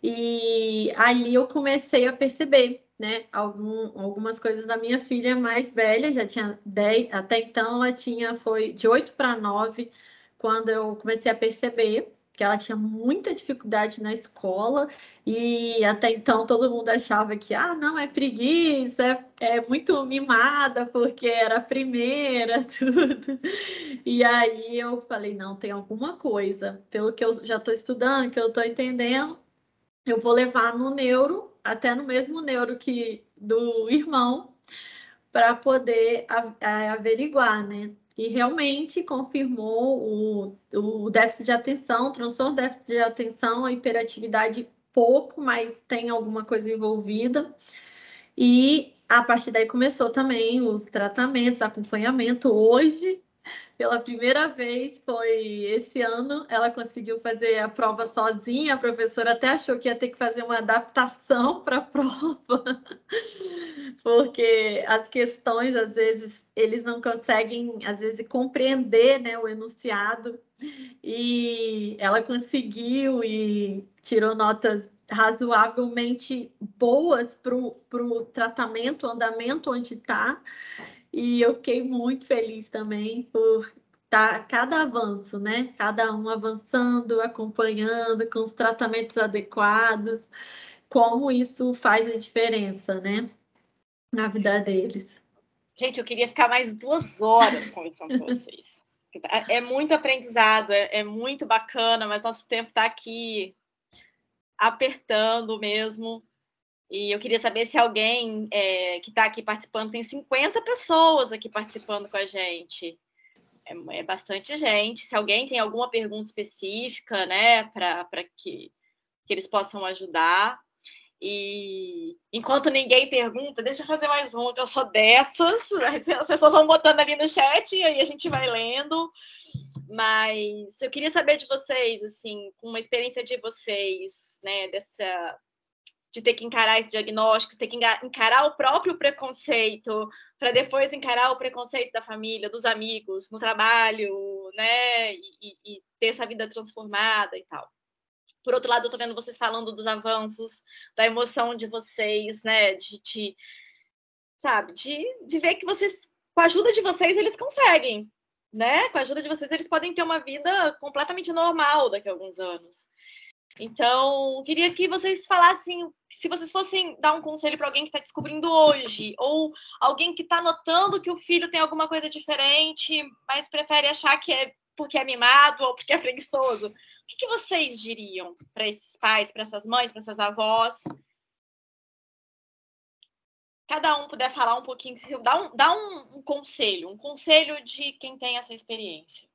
E ali eu comecei a perceber, né, algumas coisas da minha filha mais velha, já tinha 10, até então ela foi de 8 para 9, quando eu comecei a perceber. porque ela tinha muita dificuldade na escola e até então todo mundo achava que, não, é preguiça, é muito mimada porque era a primeira, tudo. E aí eu falei, não, tem alguma coisa, pelo que eu já estou estudando, que eu estou entendendo, eu vou levar no neuro, até no mesmo neuro que do irmão, para poder averiguar, né? E realmente confirmou o déficit de atenção, transtorno de déficit de atenção, a hiperatividade pouco, mas tem alguma coisa envolvida. E a partir daí começou também os tratamentos, acompanhamento. Hoje, pela primeira vez, foi esse ano, ela conseguiu fazer a prova sozinha. A professora até achou que ia ter que fazer uma adaptação para a prova, porque as questões, às vezes, eles não conseguem, às vezes, compreender, né, o enunciado. E ela conseguiu e tirou notas razoavelmente boas para o tratamento, o andamento onde está. E eu fiquei muito feliz também por cada avanço, né? Cada um avançando, acompanhando, com os tratamentos adequados, como isso faz a diferença, né? Na vida deles. Gente, eu queria ficar mais 2 horas conversando com vocês. É muito aprendizado, é muito bacana, mas nosso tempo está aqui apertando mesmo. E eu queria saber se alguém que está aqui participando, tem 50 pessoas aqui participando com a gente. É bastante gente. Se alguém tem alguma pergunta específica, né, para que eles possam ajudar. E enquanto ninguém pergunta, deixa eu fazer mais um, que eu sou dessas. As pessoas vão botando ali no chat e aí a gente vai lendo. Mas eu queria saber de vocês, assim, com uma experiência de vocês, né, de ter que encarar esse diagnóstico, ter que encarar o próprio preconceito, para depois encarar o preconceito da família, dos amigos, no trabalho, né, e ter essa vida transformada e tal. Por outro lado, eu tô vendo vocês falando dos avanços, da emoção de vocês, né, sabe, de ver que vocês, com a ajuda de vocês, eles conseguem, né, com a ajuda de vocês, eles podem ter uma vida completamente normal daqui a alguns anos. Então, queria que vocês falassem, se vocês fossem dar um conselho para alguém que está descobrindo hoje, ou alguém que está notando que o filho tem alguma coisa diferente, mas prefere achar que é porque é mimado ou porque é preguiçoso. O que vocês diriam para esses pais, para essas mães, para essas avós? Cada um puder falar um pouquinho, dá um conselho de quem tem essa experiência.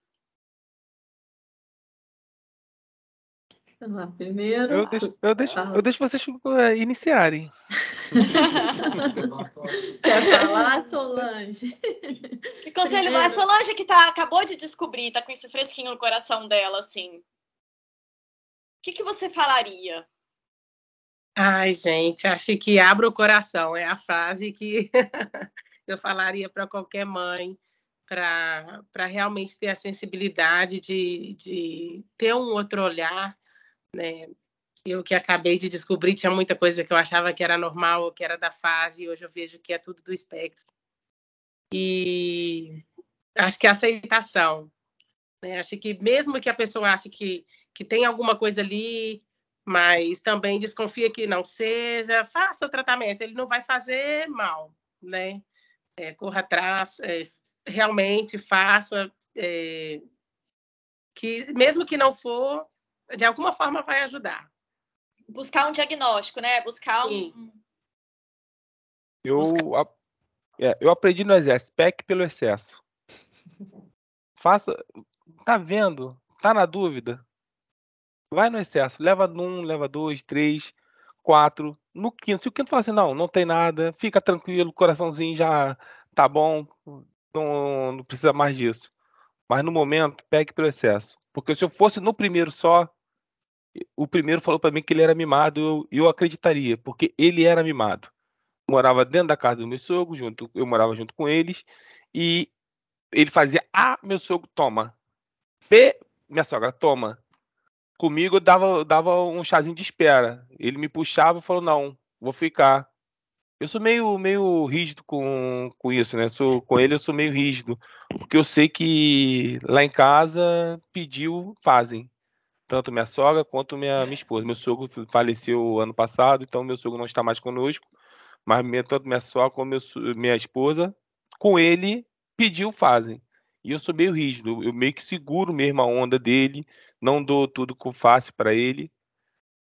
Vamos lá, primeiro. Eu deixo vocês iniciarem. Quer falar, Solange? Que conselho? A Solange que acabou de descobrir, tá com isso fresquinho no coração dela, assim. O que você falaria? Ai, gente, acho que abra o coração. É a frase que eu falaria para qualquer mãe, para realmente ter a sensibilidade de ter um outro olhar, né? Eu que acabei de descobrir, tinha muita coisa que eu achava que era normal, que era da fase, e hoje eu vejo que é tudo do espectro. E acho que a aceitação, né? Acho que mesmo que a pessoa ache que tem alguma coisa ali, mas também desconfia que não seja, faça o tratamento, ele não vai fazer mal, né? Corra atrás, realmente faça, que mesmo que não for, de alguma forma vai ajudar. Buscar um diagnóstico, né? Buscar Sim. Eu aprendi no exército, peque pelo excesso. Faça, tá vendo? Tá na dúvida? Vai no excesso, leva 1, leva 2, 3, 4. No quinto, se o quinto falar assim, não tem nada, fica tranquilo, coraçãozinho já tá bom, não precisa mais disso. Mas no momento, pegue pelo excesso. Porque se eu fosse no primeiro só, o primeiro falou para mim que ele era mimado, eu acreditaria, porque ele era mimado. Morava dentro da casa do meu sogro, eu morava junto com eles, e ele fazia, meu sogro toma. Minha sogra toma. Comigo eu dava um chazinho de espera. Ele me puxava e falou, não, vou ficar. Eu sou meio rígido com isso, né? Com ele eu sou meio rígido, porque eu sei que lá em casa pediu, fazem. tanto minha sogra quanto minha esposa. Meu sogro faleceu ano passado, então meu sogro não está mais conosco, mas tanto minha sogra como minha esposa, com ele, pediu, fazem. E eu sou meio rígido, eu meio que seguro mesmo a onda dele, não dou tudo com fácil para ele.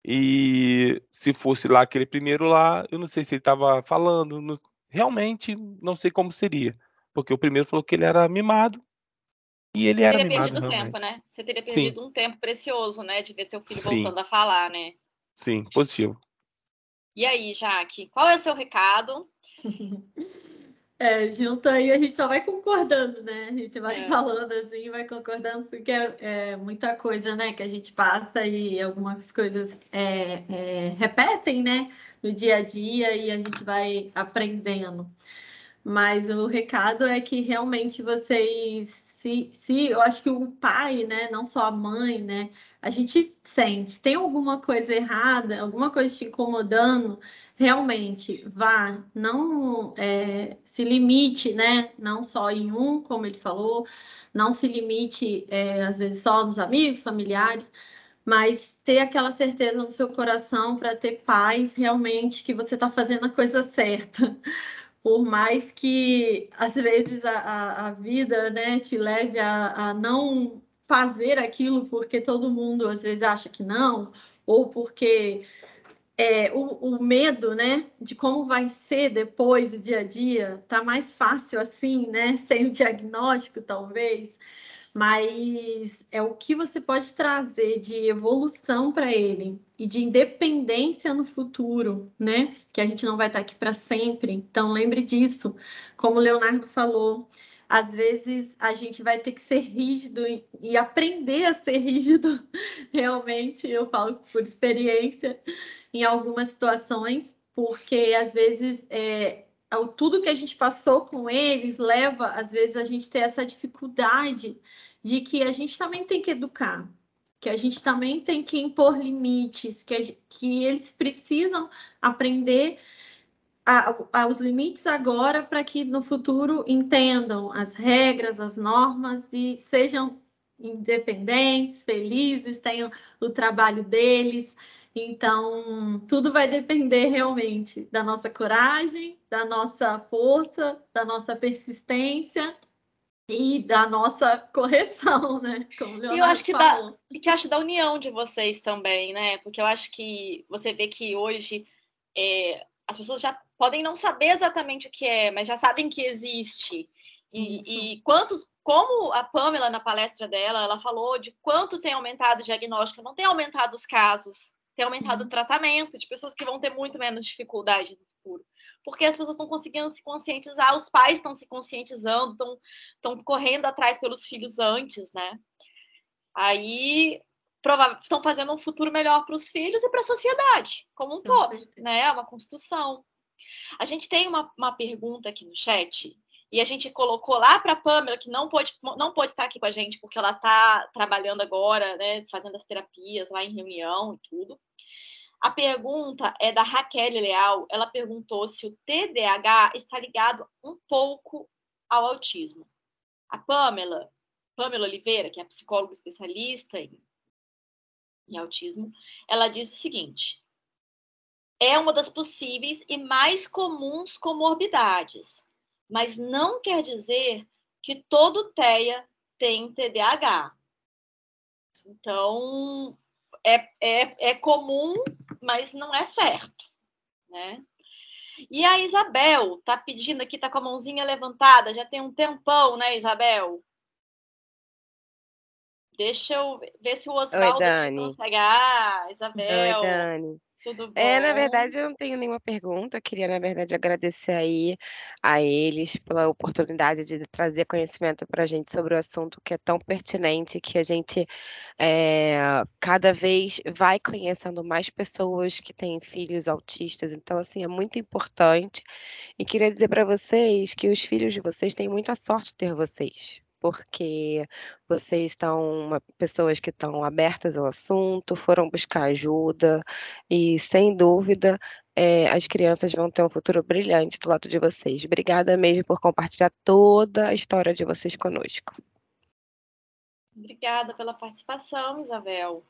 E se fosse lá aquele primeiro lá, eu não sei se ele estava falando, realmente não sei como seria, porque o primeiro falou que ele era mimado e ele Você era teria mimado perdido realmente. tempo, né? Você teria Sim, perdido um tempo precioso, né? De ver seu filho sim, voltando a falar, né? sim, positivo. E aí, Jaque, qual é o seu recado? Junto aí a gente só vai concordando, né? A gente vai É. falando assim, vai concordando, porque é muita coisa, né, que a gente passa e algumas coisas repetem, né, no dia a dia e a gente vai aprendendo. Mas o recado é que realmente vocês, se eu acho que o pai, né, não só a mãe, né, a gente sente, tem alguma coisa errada, alguma coisa te incomodando, realmente vá, não se limite, né, não só em um, como ele falou, não se limite, às vezes, só nos amigos, familiares, mas ter aquela certeza no seu coração para ter paz realmente que você está fazendo a coisa certa. Por mais que às vezes a vida, né, te leve a não fazer aquilo porque todo mundo às vezes acha que não, ou porque o medo, né, de como vai ser depois o dia a dia, tá mais fácil assim, né, sem o diagnóstico, talvez. Mas é o que você pode trazer de evolução para ele e de independência no futuro, né? Que a gente não vai estar aqui para sempre. Então, lembre disso. Como o Leonardo falou, às vezes a gente vai ter que ser rígido e aprender a ser rígido. Realmente, eu falo por experiência em algumas situações, porque às vezes tudo que a gente passou com eles leva, às vezes, a gente ter essa dificuldade de que a gente também tem que educar, que a gente também tem que impor limites, que eles precisam aprender aos limites agora para que no futuro entendam as regras, as normas e sejam independentes, felizes, tenham o trabalho deles. Então, tudo vai depender realmente da nossa coragem, da nossa força, da nossa persistência e da nossa correção, né? Como o E eu acho Leonardo que falou. acho da união de vocês também, né? Porque eu acho que você vê que hoje as pessoas já podem não saber exatamente o que é, mas já sabem que existe. E como a Pamela, na palestra dela, ela falou de quanto tem aumentado o diagnóstico, não tem aumentado os casos, tem aumentado o tratamento de pessoas que vão ter muito menos dificuldade no futuro. Porque as pessoas estão conseguindo se conscientizar, os pais estão se conscientizando, estão correndo atrás pelos filhos antes, né? Aí estão fazendo um futuro melhor para os filhos e para a sociedade como um todo, né? É uma construção. A gente tem uma pergunta aqui no chat e a gente colocou lá para a Pamela, que não pode estar aqui com a gente porque ela está trabalhando agora, né? Fazendo as terapias lá em reunião e tudo. A pergunta é da Raquel Leal. Ela perguntou se o TDAH está ligado um pouco ao autismo. A Pamela Oliveira, que é psicóloga especialista em autismo, ela diz o seguinte: é uma das possíveis e mais comuns comorbidades, mas não quer dizer que todo TEA tem TDAH. Então, é comum, mas não é certo, né? E a Isabel tá pedindo aqui, tá com a mãozinha levantada, já tem um tempão, né, Isabel? Deixa eu ver se o Oswaldo aqui consegue. Ah, Isabel. Oi, Dani. Tudo bom? Na verdade, eu não tenho nenhuma pergunta. Eu queria, na verdade, agradecer aí a eles pela oportunidade de trazer conhecimento para a gente sobre o assunto que é tão pertinente, que a gente cada vez vai conhecendo mais pessoas que têm filhos autistas. Então, assim, é muito importante. E queria dizer para vocês que os filhos de vocês têm muita sorte de ter vocês, porque vocês pessoas que estão abertas ao assunto, foram buscar ajuda e, sem dúvida, as crianças vão ter um futuro brilhante do lado de vocês. Obrigada mesmo por compartilhar toda a história de vocês conosco. Obrigada pela participação, Isabel.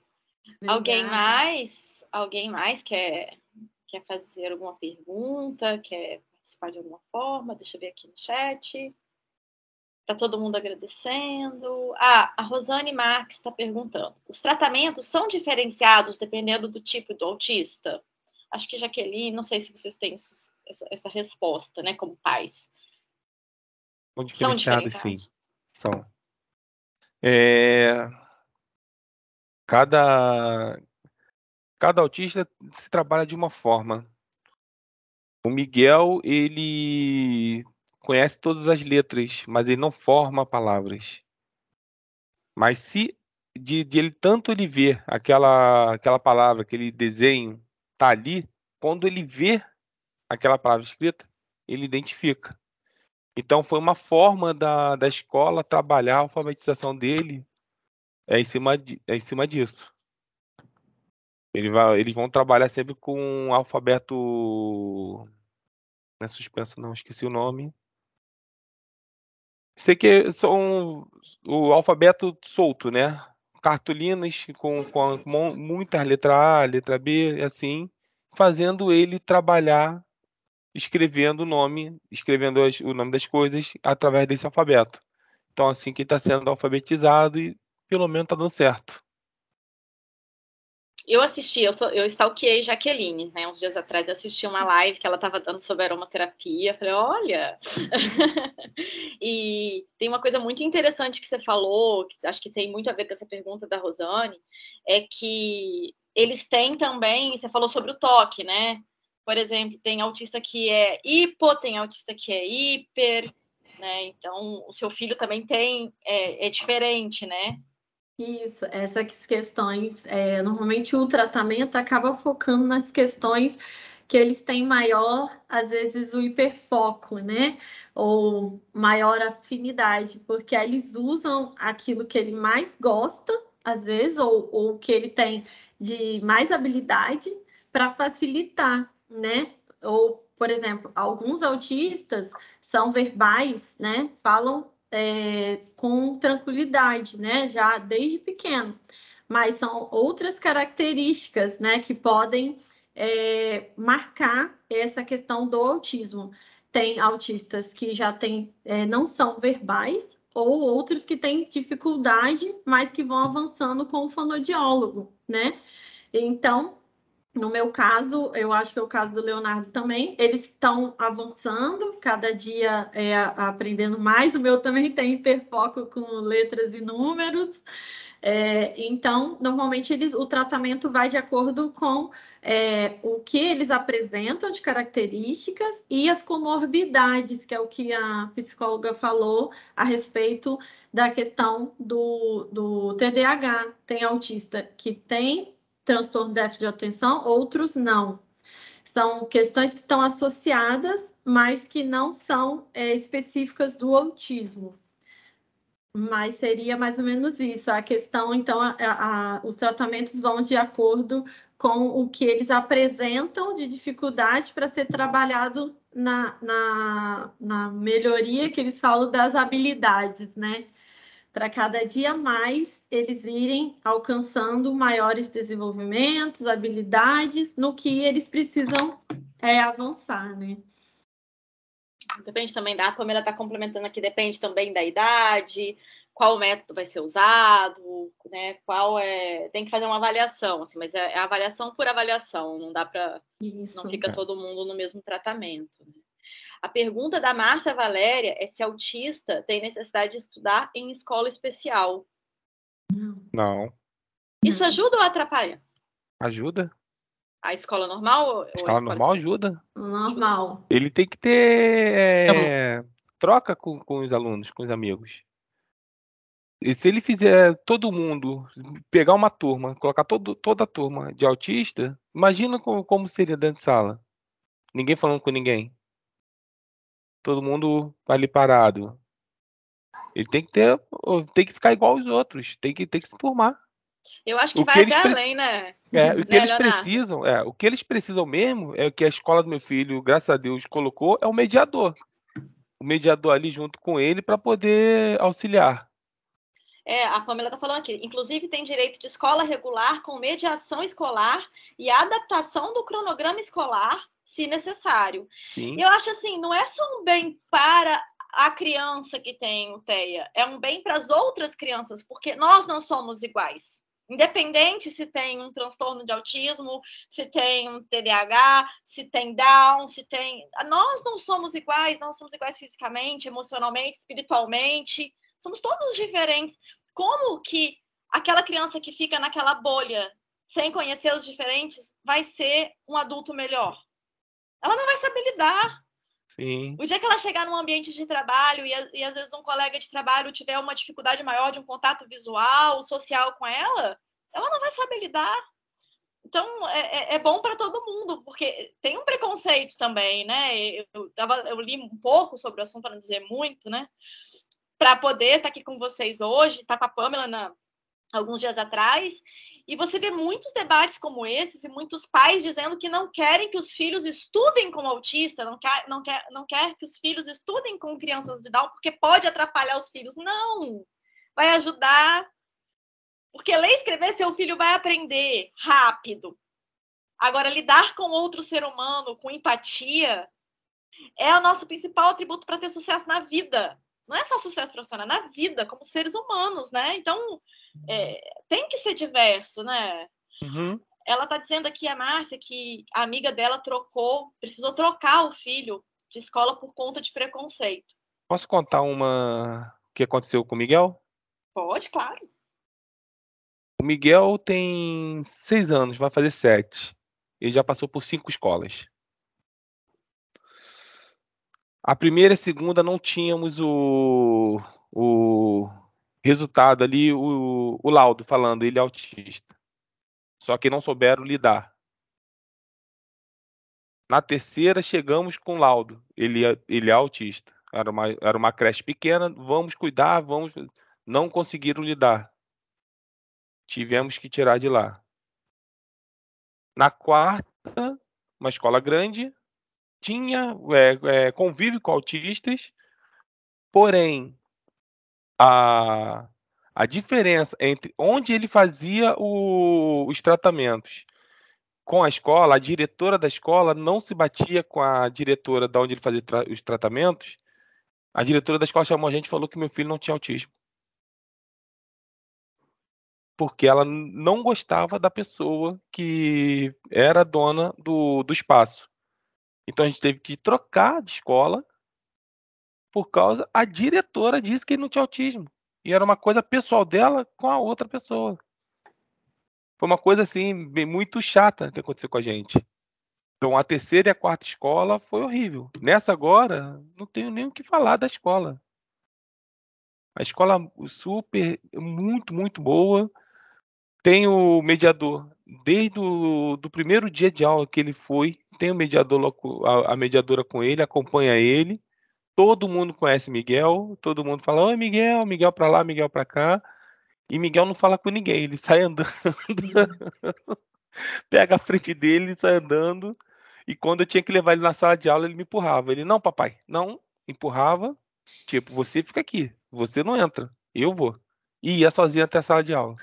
Alguém Obrigada. mais quer fazer alguma pergunta? Quer participar de alguma forma? Deixa eu ver aqui no chat. Está todo mundo agradecendo. A Rosane Marques está perguntando: os tratamentos são diferenciados dependendo do tipo do autista? Acho que Jaqueline, não sei se vocês têm essa resposta, né, como pais. São São diferenciadas, sim. diferenciados. São. É, Cada autista se trabalha de uma forma. O Miguel, ele conhece todas as letras, mas ele não forma palavras. Mas se de ele tanto ele ver aquela palavra, aquele desenho tá ali, quando ele vê aquela palavra escrita, ele identifica. Então foi uma forma da escola trabalhar a alfabetização dele em cima disso. Eles vão trabalhar sempre com um alfabeto. Não é suspenso, não, esqueci o nome. Sei que são o alfabeto solto, né? Cartolinas com muitas letra A, letra B, assim, fazendo ele trabalhar escrevendo o nome das coisas através desse alfabeto. Então, assim que está sendo alfabetizado e pelo menos está dando certo. Eu assisti, eu stalkeei Jaqueline, né? Uns dias atrás eu assisti uma live que ela estava dando sobre aromaterapia. Falei, olha! E tem uma coisa muito interessante que você falou, que acho que tem muito a ver com essa pergunta da Rosane, é que eles têm também, você falou sobre o toque, né? Por exemplo, tem autista que é hipo, tem autista que é hiper, né? Então, o seu filho também tem, é diferente, né? Isso, essas questões, normalmente o tratamento acaba focando nas questões que eles têm maior, às vezes, o hiperfoco, né? Ou maior afinidade, porque aí eles usam aquilo que ele mais gosta, às vezes, ou que ele tem de mais habilidade para facilitar, né? Ou, por exemplo, alguns autistas são verbais, né? Falam com tranquilidade, né? Já desde pequeno. Mas são outras características, né, que podem marcar essa questão do autismo. Tem autistas que já não são verbais, ou outros que têm dificuldade, mas que vão avançando com o fonoaudiólogo, né? Então, no meu caso, eu acho que é o caso do Leonardo também, eles estão avançando, cada dia aprendendo mais. O meu também tem hiperfoco com letras e números. Então, normalmente o tratamento vai de acordo com o que eles apresentam de características e as comorbidades, que é o que a psicóloga falou a respeito da questão do TDAH. Tem autista que tem transtorno de déficit de atenção, outros não. São questões que estão associadas, mas que não são específicas do autismo. Mas seria mais ou menos isso. A questão, então, os tratamentos vão de acordo com o que eles apresentam de dificuldade para ser trabalhado na melhoria que eles falam das habilidades, né? Para cada dia mais eles irem alcançando maiores desenvolvimentos, habilidades no que eles precisam avançar, né? Depende também a Pamela está complementando aqui, depende também da idade, qual método vai ser usado, né? Tem que fazer uma avaliação, assim, mas é avaliação por avaliação, não dá para. Não fica todo mundo no mesmo tratamento. Né? A pergunta da Márcia Valéria é se autista tem necessidade de estudar em escola especial. Não. Isso ajuda ou atrapalha? Ajuda. A escola normal? A escola normal ajuda. Normal. Ele tem que ter troca com os alunos, com os amigos. E se ele fizer todo mundo, pegar uma turma, colocar toda a turma de autista, imagina como seria dentro de sala. Ninguém falando com ninguém. Todo mundo ali parado. Ele tem que ficar igual aos outros. Tem que se turmar. Eu acho que vai até além, né? O que eles precisam, o que eles precisam mesmo é o que a escola do meu filho, graças a Deus, colocou, é o mediador. O mediador ali junto com ele para poder auxiliar. A Pamela está falando aqui. Inclusive, tem direito de escola regular com mediação escolar e adaptação do cronograma escolar, se necessário. Sim. Eu acho assim, não é só um bem para a criança que tem o TEA, é um bem para as outras crianças, porque nós não somos iguais. Independente se tem um transtorno de autismo, se tem um TDAH, se tem Down, se tem... Nós não somos iguais fisicamente, emocionalmente, espiritualmente. Somos todos diferentes. Como que aquela criança que fica naquela bolha, sem conhecer os diferentes, vai ser um adulto melhor? Ela não vai saber lidar. Sim. O dia que ela chegar num ambiente de trabalho e às vezes um colega de trabalho tiver uma dificuldade maior de um contato visual, social com ela não vai saber lidar. Então, é bom para todo mundo, porque tem um preconceito também, né? Eu li um pouco sobre o assunto, para não dizer muito, né? Para poder estar aqui com vocês hoje, estar com a Pamela alguns dias atrás, e você vê muitos debates como esses, e muitos pais dizendo que não querem que os filhos estudem com autista, não quer que os filhos estudem com crianças de Down, porque pode atrapalhar os filhos. Não! Vai ajudar, porque ler e escrever seu filho vai aprender rápido. Agora, lidar com outro ser humano, com empatia, é o nosso principal atributo para ter sucesso na vida. Não é só sucesso profissional, na vida, como seres humanos, né? Então, tem que ser diverso, né? Uhum. Ela está dizendo aqui, a Márcia, que a amiga dela precisou trocar o filho de escola por conta de preconceito. Posso contar uma que aconteceu com o Miguel? Pode, claro. O Miguel tem 6 anos, vai fazer 7. Ele já passou por 5 escolas. A primeira e a segunda não tínhamos o resultado ali, o laudo falando ele é autista. Só que não souberam lidar. Na terceira chegamos com laudo, ele é autista. Era uma creche pequena, vamos cuidar, não conseguiram lidar. Tivemos que tirar de lá. Na quarta, uma escola grande, tinha convívio com autistas, porém a diferença entre onde ele fazia os tratamentos com a escola, a diretora da escola não se batia com a diretora da onde ele fazia os tratamentos. A diretora da escola chamou a gente e falou que meu filho não tinha autismo. Porque ela não gostava da pessoa que era dona do espaço. Então a gente teve que trocar de escola por causa a diretora disse que ele não tinha autismo. E era uma coisa pessoal dela com a outra pessoa. Foi uma coisa assim, muito chata que aconteceu com a gente. Então a terceira e a quarta escola foi horrível. Nessa agora, não tenho nem o que falar da escola. A escola muito, muito boa. Tem o mediador, desde do primeiro dia de aula que ele foi, tem o mediador, a mediadora com ele, acompanha ele. Todo mundo conhece Miguel, todo mundo fala, oi Miguel, Miguel pra lá, Miguel pra cá. E Miguel não fala com ninguém, ele sai andando, pega a frente dele, sai andando. E quando eu tinha que levar ele na sala de aula, ele me empurrava. Ele, não, papai, não, empurrava. Tipo, você fica aqui, você não entra, eu vou. E ia sozinho até a sala de aula.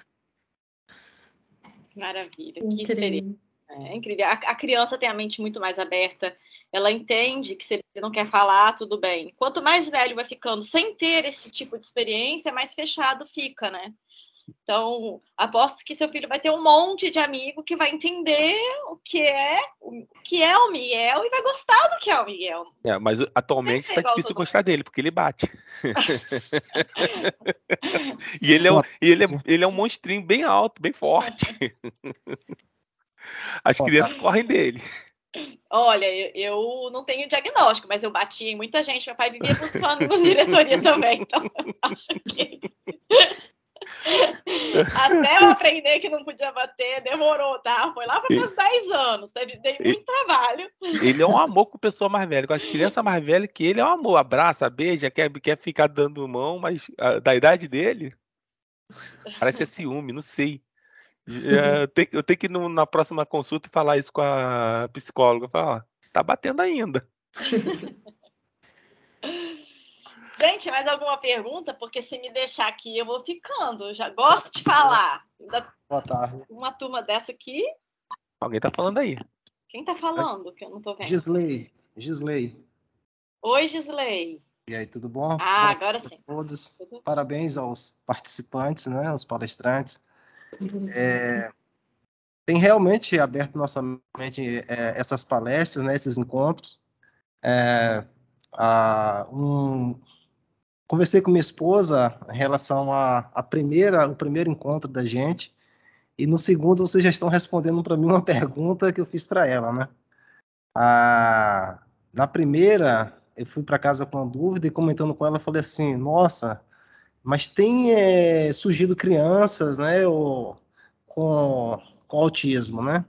Maravilha, que experiência. É incrível. A criança tem a mente muito mais aberta, ela entende que se ele não quer falar, tudo bem. Quanto mais velho vai ficando sem ter esse tipo de experiência, mais fechado fica, né? Então, aposto que seu filho vai ter um monte de amigo que vai entender o que é o Miguel e vai gostar do que é o Miguel. Mas atualmente está difícil gostar dele, porque ele bate. E ele é um monstrinho bem alto, bem forte. As crianças correm dele. Olha, eu não tenho diagnóstico, mas eu bati em muita gente. Meu pai vivia buscando na diretoria também, então eu acho que... Até eu aprender que não podia bater, demorou, tá? Foi lá para meus 10 anos, dei muito trabalho. Ele é um amor com pessoa mais velha, com as crianças mais velhas que ele é um amor, abraça, beija, quer ficar dando mão, mas da idade dele, parece que é ciúme, não sei. Eu tenho que ir na próxima consulta falar isso com a psicóloga, falar, tá batendo ainda. Gente, mais alguma pergunta? Porque se me deixar aqui, eu vou ficando. Eu já gosto de falar. Boa tarde. Uma turma dessa aqui. Alguém tá falando aí. Quem tá falando? Que eu não tô vendo. Gisley. Oi, Gisley. E aí, tudo bom? Ah, agora sim. Todos. Parabéns aos participantes, né, aos palestrantes. Tem realmente aberto nossa mente essas palestras, né, esses encontros. Conversei com minha esposa em relação o primeiro encontro da gente, e no segundo vocês já estão respondendo para mim uma pergunta que eu fiz para ela, né? Na primeira, eu fui para casa com uma dúvida e comentando com ela, falei assim, nossa, mas tem surgido crianças, né, com autismo, né?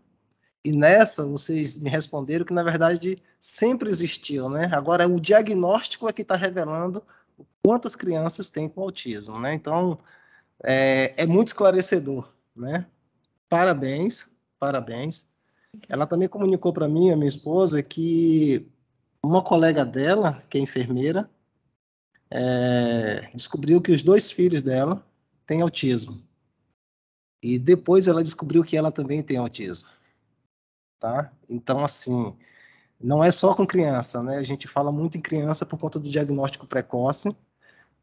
E nessa, vocês me responderam que, na verdade, sempre existiu, né? Agora, o diagnóstico é que está revelando quantas crianças têm com autismo, né? Então, é muito esclarecedor, né? Parabéns. Ela também comunicou para mim, a minha esposa, que uma colega dela, que é enfermeira, descobriu que os 2 filhos dela têm autismo. E depois ela descobriu que ela também tem autismo, tá? Então, assim, não é só com criança, né? A gente fala muito em criança por conta do diagnóstico precoce,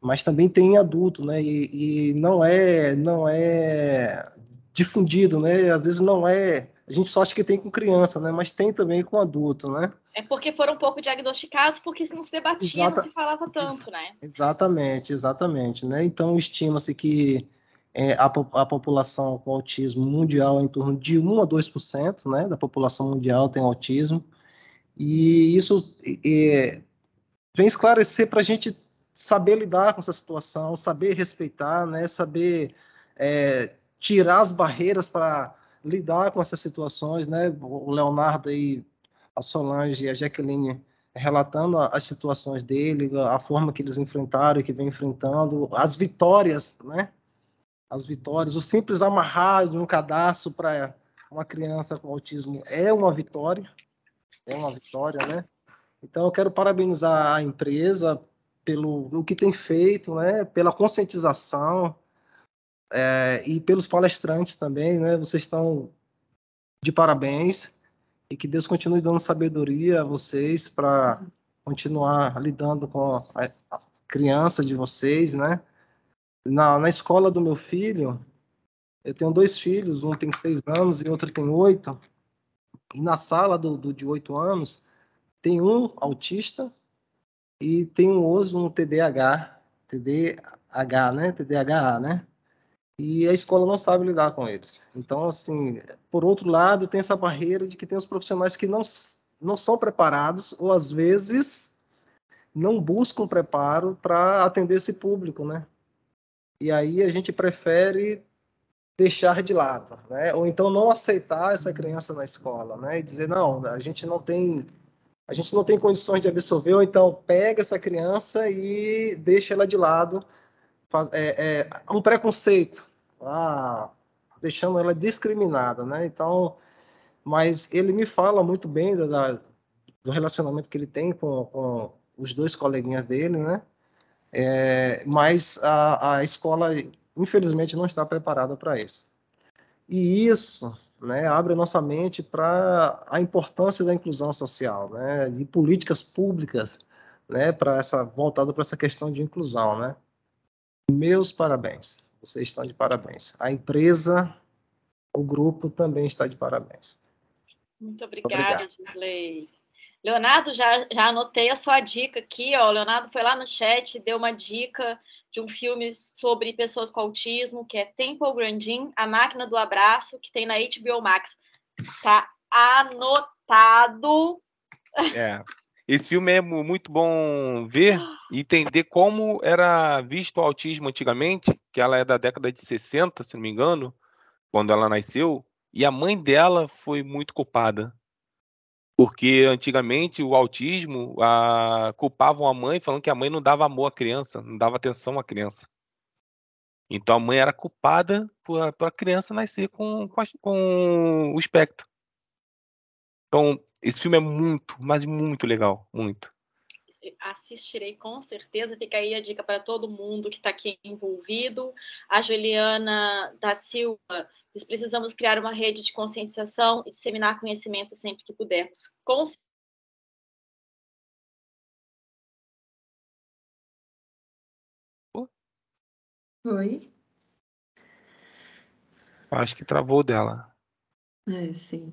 mas também tem em adulto, né? E não é difundido, né? Às vezes não é. A gente só acha que tem com criança, né? Mas tem também com adulto, né? É porque foram pouco diagnosticados, porque não se debatia, não se falava tanto, né? Exatamente, né? Então, estima-se que a população com autismo mundial é em torno de 1 a 2%, né? Da população mundial tem autismo. E isso vem esclarecer para a gente saber lidar com essa situação, saber respeitar, né? Saber tirar as barreiras para lidar com essas situações, né? O Leonardo aí, a Solange e a Jaqueline relatando as situações dele, a forma que eles enfrentaram e que vem enfrentando, as vitórias, né? As vitórias, o simples amarrar de um cadastro para uma criança com autismo é uma vitória, né? Então, eu quero parabenizar a empresa pelo o que tem feito, né? Pela conscientização e pelos palestrantes também, né? Vocês estão de parabéns e que Deus continue dando sabedoria a vocês para continuar lidando com a criança de vocês, né? Na escola do meu filho, eu tenho 2 filhos, um tem 6 anos e outro tem 8, e na sala do de 8 anos tem um autista e tem um outro no TDAH, né? TDAH, né? E a escola não sabe lidar com eles. Então, assim, por outro lado, tem essa barreira de que tem os profissionais que não são preparados ou, às vezes, não buscam preparo para atender esse público, né? E aí a gente prefere deixar de lado, né? Ou então não aceitar essa criança na escola, né? E dizer, não, a gente não tem condições de absorver, ou então pega essa criança e deixa ela de lado, um preconceito, deixando ela discriminada, né? Então, mas ele me fala muito bem do relacionamento que ele tem com os 2 coleguinhas dele, né? Mas a escola, infelizmente, não está preparada para isso. E isso, né, abre a nossa mente para a importância da inclusão social, né, de políticas públicas, né, voltada para essa questão de inclusão, né. Meus parabéns, vocês estão de parabéns. A empresa, o grupo também está de parabéns. Muito obrigada, Gisley. Leonardo, já anotei a sua dica aqui, ó. O Leonardo foi lá no chat, deu uma dica de um filme sobre pessoas com autismo, que é Temple Grandin, A Máquina do Abraço, que tem na HBO Max. Tá anotado. Esse filme é muito bom ver e entender como era visto o autismo antigamente, que ela é da década de 60, se não me engano, quando ela nasceu, e a mãe dela foi muito culpada. Porque antigamente o autismo culpavam a mãe, falando que a mãe não dava amor à criança, não dava atenção à criança. Então a mãe era culpada por a criança nascer com o espectro. Então esse filme é muito, mas muito legal, muito. assistirei com certeza. Fica aí a dica para todo mundo que está aqui envolvido. A Juliana da Silva diz: precisamos criar uma rede de conscientização e disseminar conhecimento sempre que pudermos. Oi? Acho que travou dela. Sim.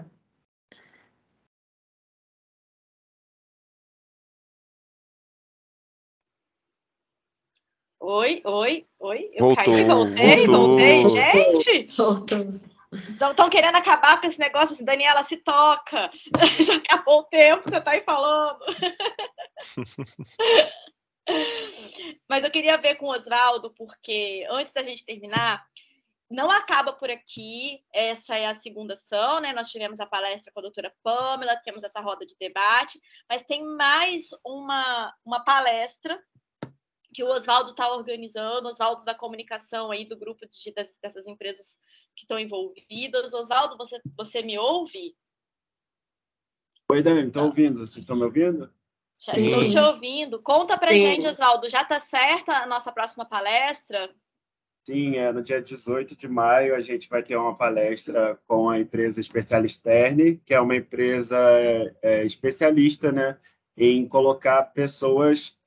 Oi. Eu Voltou, caí, voltei, voltou. gente! Voltou. Estão querendo acabar com esse negócio assim, Daniela, se toca. Já acabou o tempo que você está aí falando. Mas eu queria ver com o Oswaldo, porque antes da gente terminar, não acaba por aqui. Essa é a segunda ação, né? Nós tivemos a palestra com a doutora Pamela, temos essa roda de debate, mas tem mais uma palestra que o Oswaldo está organizando, o Oswaldo da comunicação aí do grupo dessas empresas que estão envolvidas. Oswaldo, você me ouve? Oi, Dani, estou ouvindo. Vocês estão me ouvindo? Já estou te ouvindo. Conta pra gente, Oswaldo, já está certa a nossa próxima palestra? Sim, no dia 18 de maio a gente vai ter uma palestra com a empresa Specialisterne, que é uma empresa especialista, né, em colocar pessoas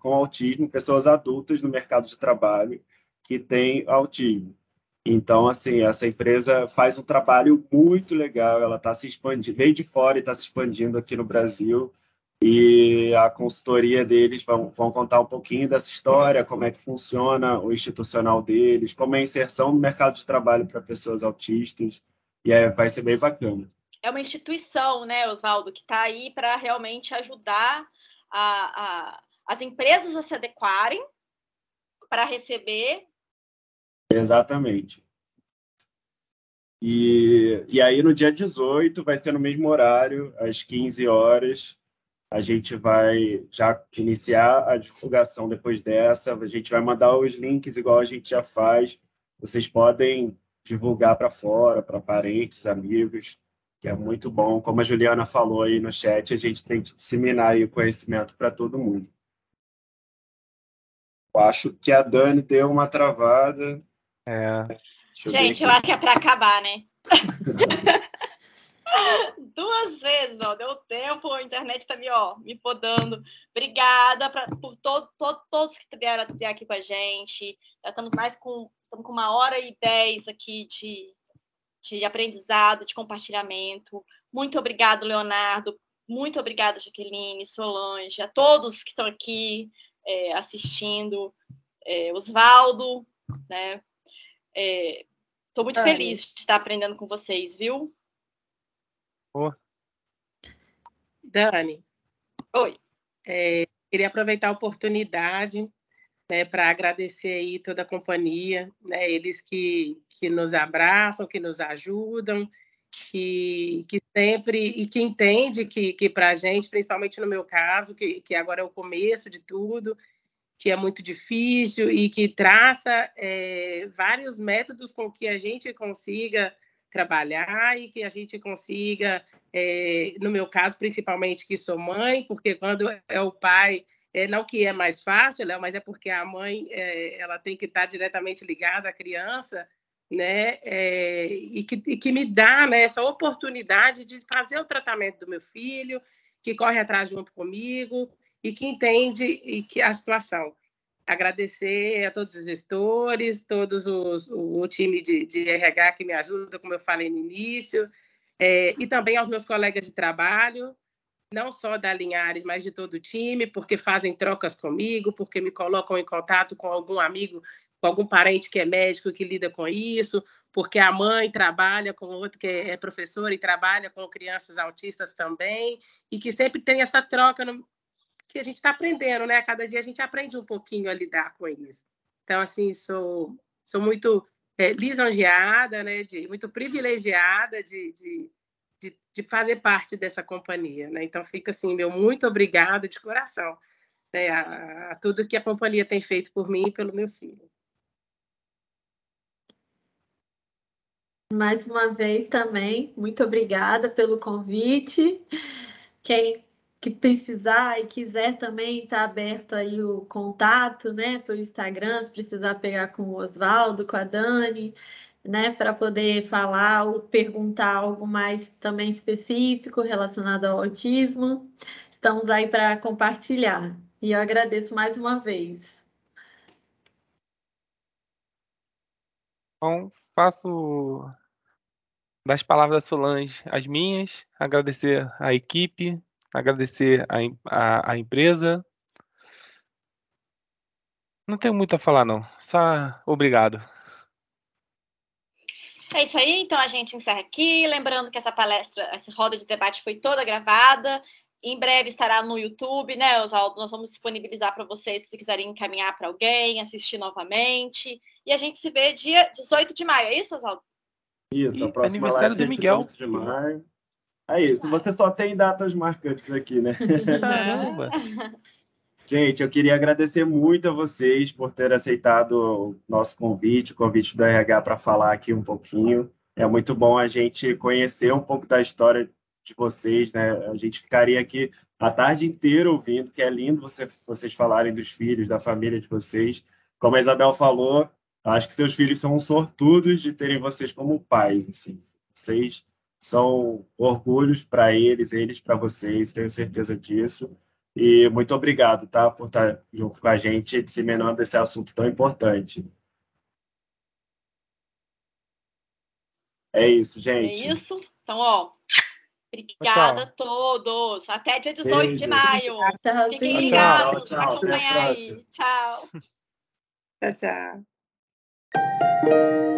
com autismo, pessoas adultas no mercado de trabalho que têm autismo. Então, assim, essa empresa faz um trabalho muito legal, ela está se expandindo, veio de fora e está se expandindo aqui no Brasil, e a consultoria deles vão contar um pouquinho dessa história, como é que funciona o institucional deles, como é a inserção no mercado de trabalho para pessoas autistas, e vai ser bem bacana. É uma instituição, né, Oswaldo, que está aí para realmente ajudar as empresas a se adequarem para receber. Exatamente. E aí, no dia 18, vai ser no mesmo horário, às 15 horas, a gente vai já iniciar a divulgação depois dessa. A gente vai mandar os links igual a gente já faz. Vocês podem divulgar para fora, para parentes, amigos, que é muito bom. Como a Juliana falou aí no chat, a gente tem que disseminar aí o conhecimento para todo mundo. Eu acho que a Dani deu uma travada. Gente, eu acho que é para acabar, né? 2 vezes, ó, deu tempo, a internet está me podando. Obrigada por todos que vieram até aqui com a gente. Já estamos com 1h10 aqui de aprendizado, de compartilhamento. Muito obrigado, Leonardo. Muito obrigada, Jaqueline, Solange, a todos que estão aqui assistindo. Oswaldo, né? Estou muito feliz de estar aprendendo com vocês, viu? Dani. Oi. Queria aproveitar a oportunidade, né, para agradecer aí toda a companhia, né, eles que nos abraçam, que nos ajudam, que sempre e que entende que para a gente, principalmente no meu caso, que agora é o começo de tudo, que é muito difícil e que traça vários métodos com que a gente consiga trabalhar e que a gente consiga, no meu caso, principalmente que sou mãe, porque quando é o pai, não que é mais fácil, né, mas é porque a mãe ela tem que estar diretamente ligada à criança, né, e que me dá, né, essa oportunidade de fazer o tratamento do meu filho, que corre atrás junto comigo, e que entende e que a situação. Agradecer a todos os gestores, o time de RH que me ajuda, como eu falei no início, e também aos meus colegas de trabalho, não só da Linhares, mas de todo o time, porque fazem trocas comigo, porque me colocam em contato com algum amigo, com algum parente que é médico que lida com isso, porque a mãe trabalha com outro que é professor e trabalha com crianças autistas também, e que sempre tem essa troca que a gente está aprendendo, né? A cada dia a gente aprende um pouquinho a lidar com isso. Então, assim, sou muito lisonjeada, né? Muito privilegiada de fazer parte dessa companhia, né? Então, fica assim, meu muito obrigado de coração, né? A tudo que a companhia tem feito por mim e pelo meu filho. Mais uma vez também, muito obrigada pelo convite. Quem que precisar e quiser também, está aberto aí o contato, né, pelo Instagram, se precisar pegar com o Oswaldo, com a Dani, né, para poder falar ou perguntar algo mais também específico relacionado ao autismo. Estamos aí para compartilhar. E eu agradeço mais uma vez. Então, faço das palavras da Solange as minhas, agradecer a equipe, agradecer a empresa. Não tenho muito a falar, não. Só obrigado. É isso aí, então a gente encerra aqui. Lembrando que essa palestra, essa roda de debate foi toda gravada. Em breve estará no YouTube, né, Oswaldo? Nós vamos disponibilizar para vocês, se quiserem encaminhar para alguém, assistir novamente. E a gente se vê dia 18 de maio, é isso, Oswaldo? Isso, a E próxima aniversário live é do Miguel. 18 de maio. É isso, você só tem datas marcantes aqui, né? Caramba! Gente, eu queria agradecer muito a vocês por terem aceitado o nosso convite, o convite do RH para falar aqui um pouquinho. É muito bom a gente conhecer um pouco da história de vocês, né? A gente ficaria aqui a tarde inteira ouvindo, que é lindo vocês falarem dos filhos, da família de vocês. Como a Isabel falou, acho que seus filhos são sortudos de terem vocês como pais, assim. Vocês são orgulhos para eles para vocês, tenho certeza disso. E muito obrigado, tá, por estar junto com a gente disseminando esse assunto tão importante. É isso, É gente. isso. Então, ó, obrigada a todos. Até dia 18 de Beijo. maio. Tchauzinho. Fiquem Tchau, ligados tchau. para Até a acompanhar aí. próxima. Tchau. Tchau, tchau.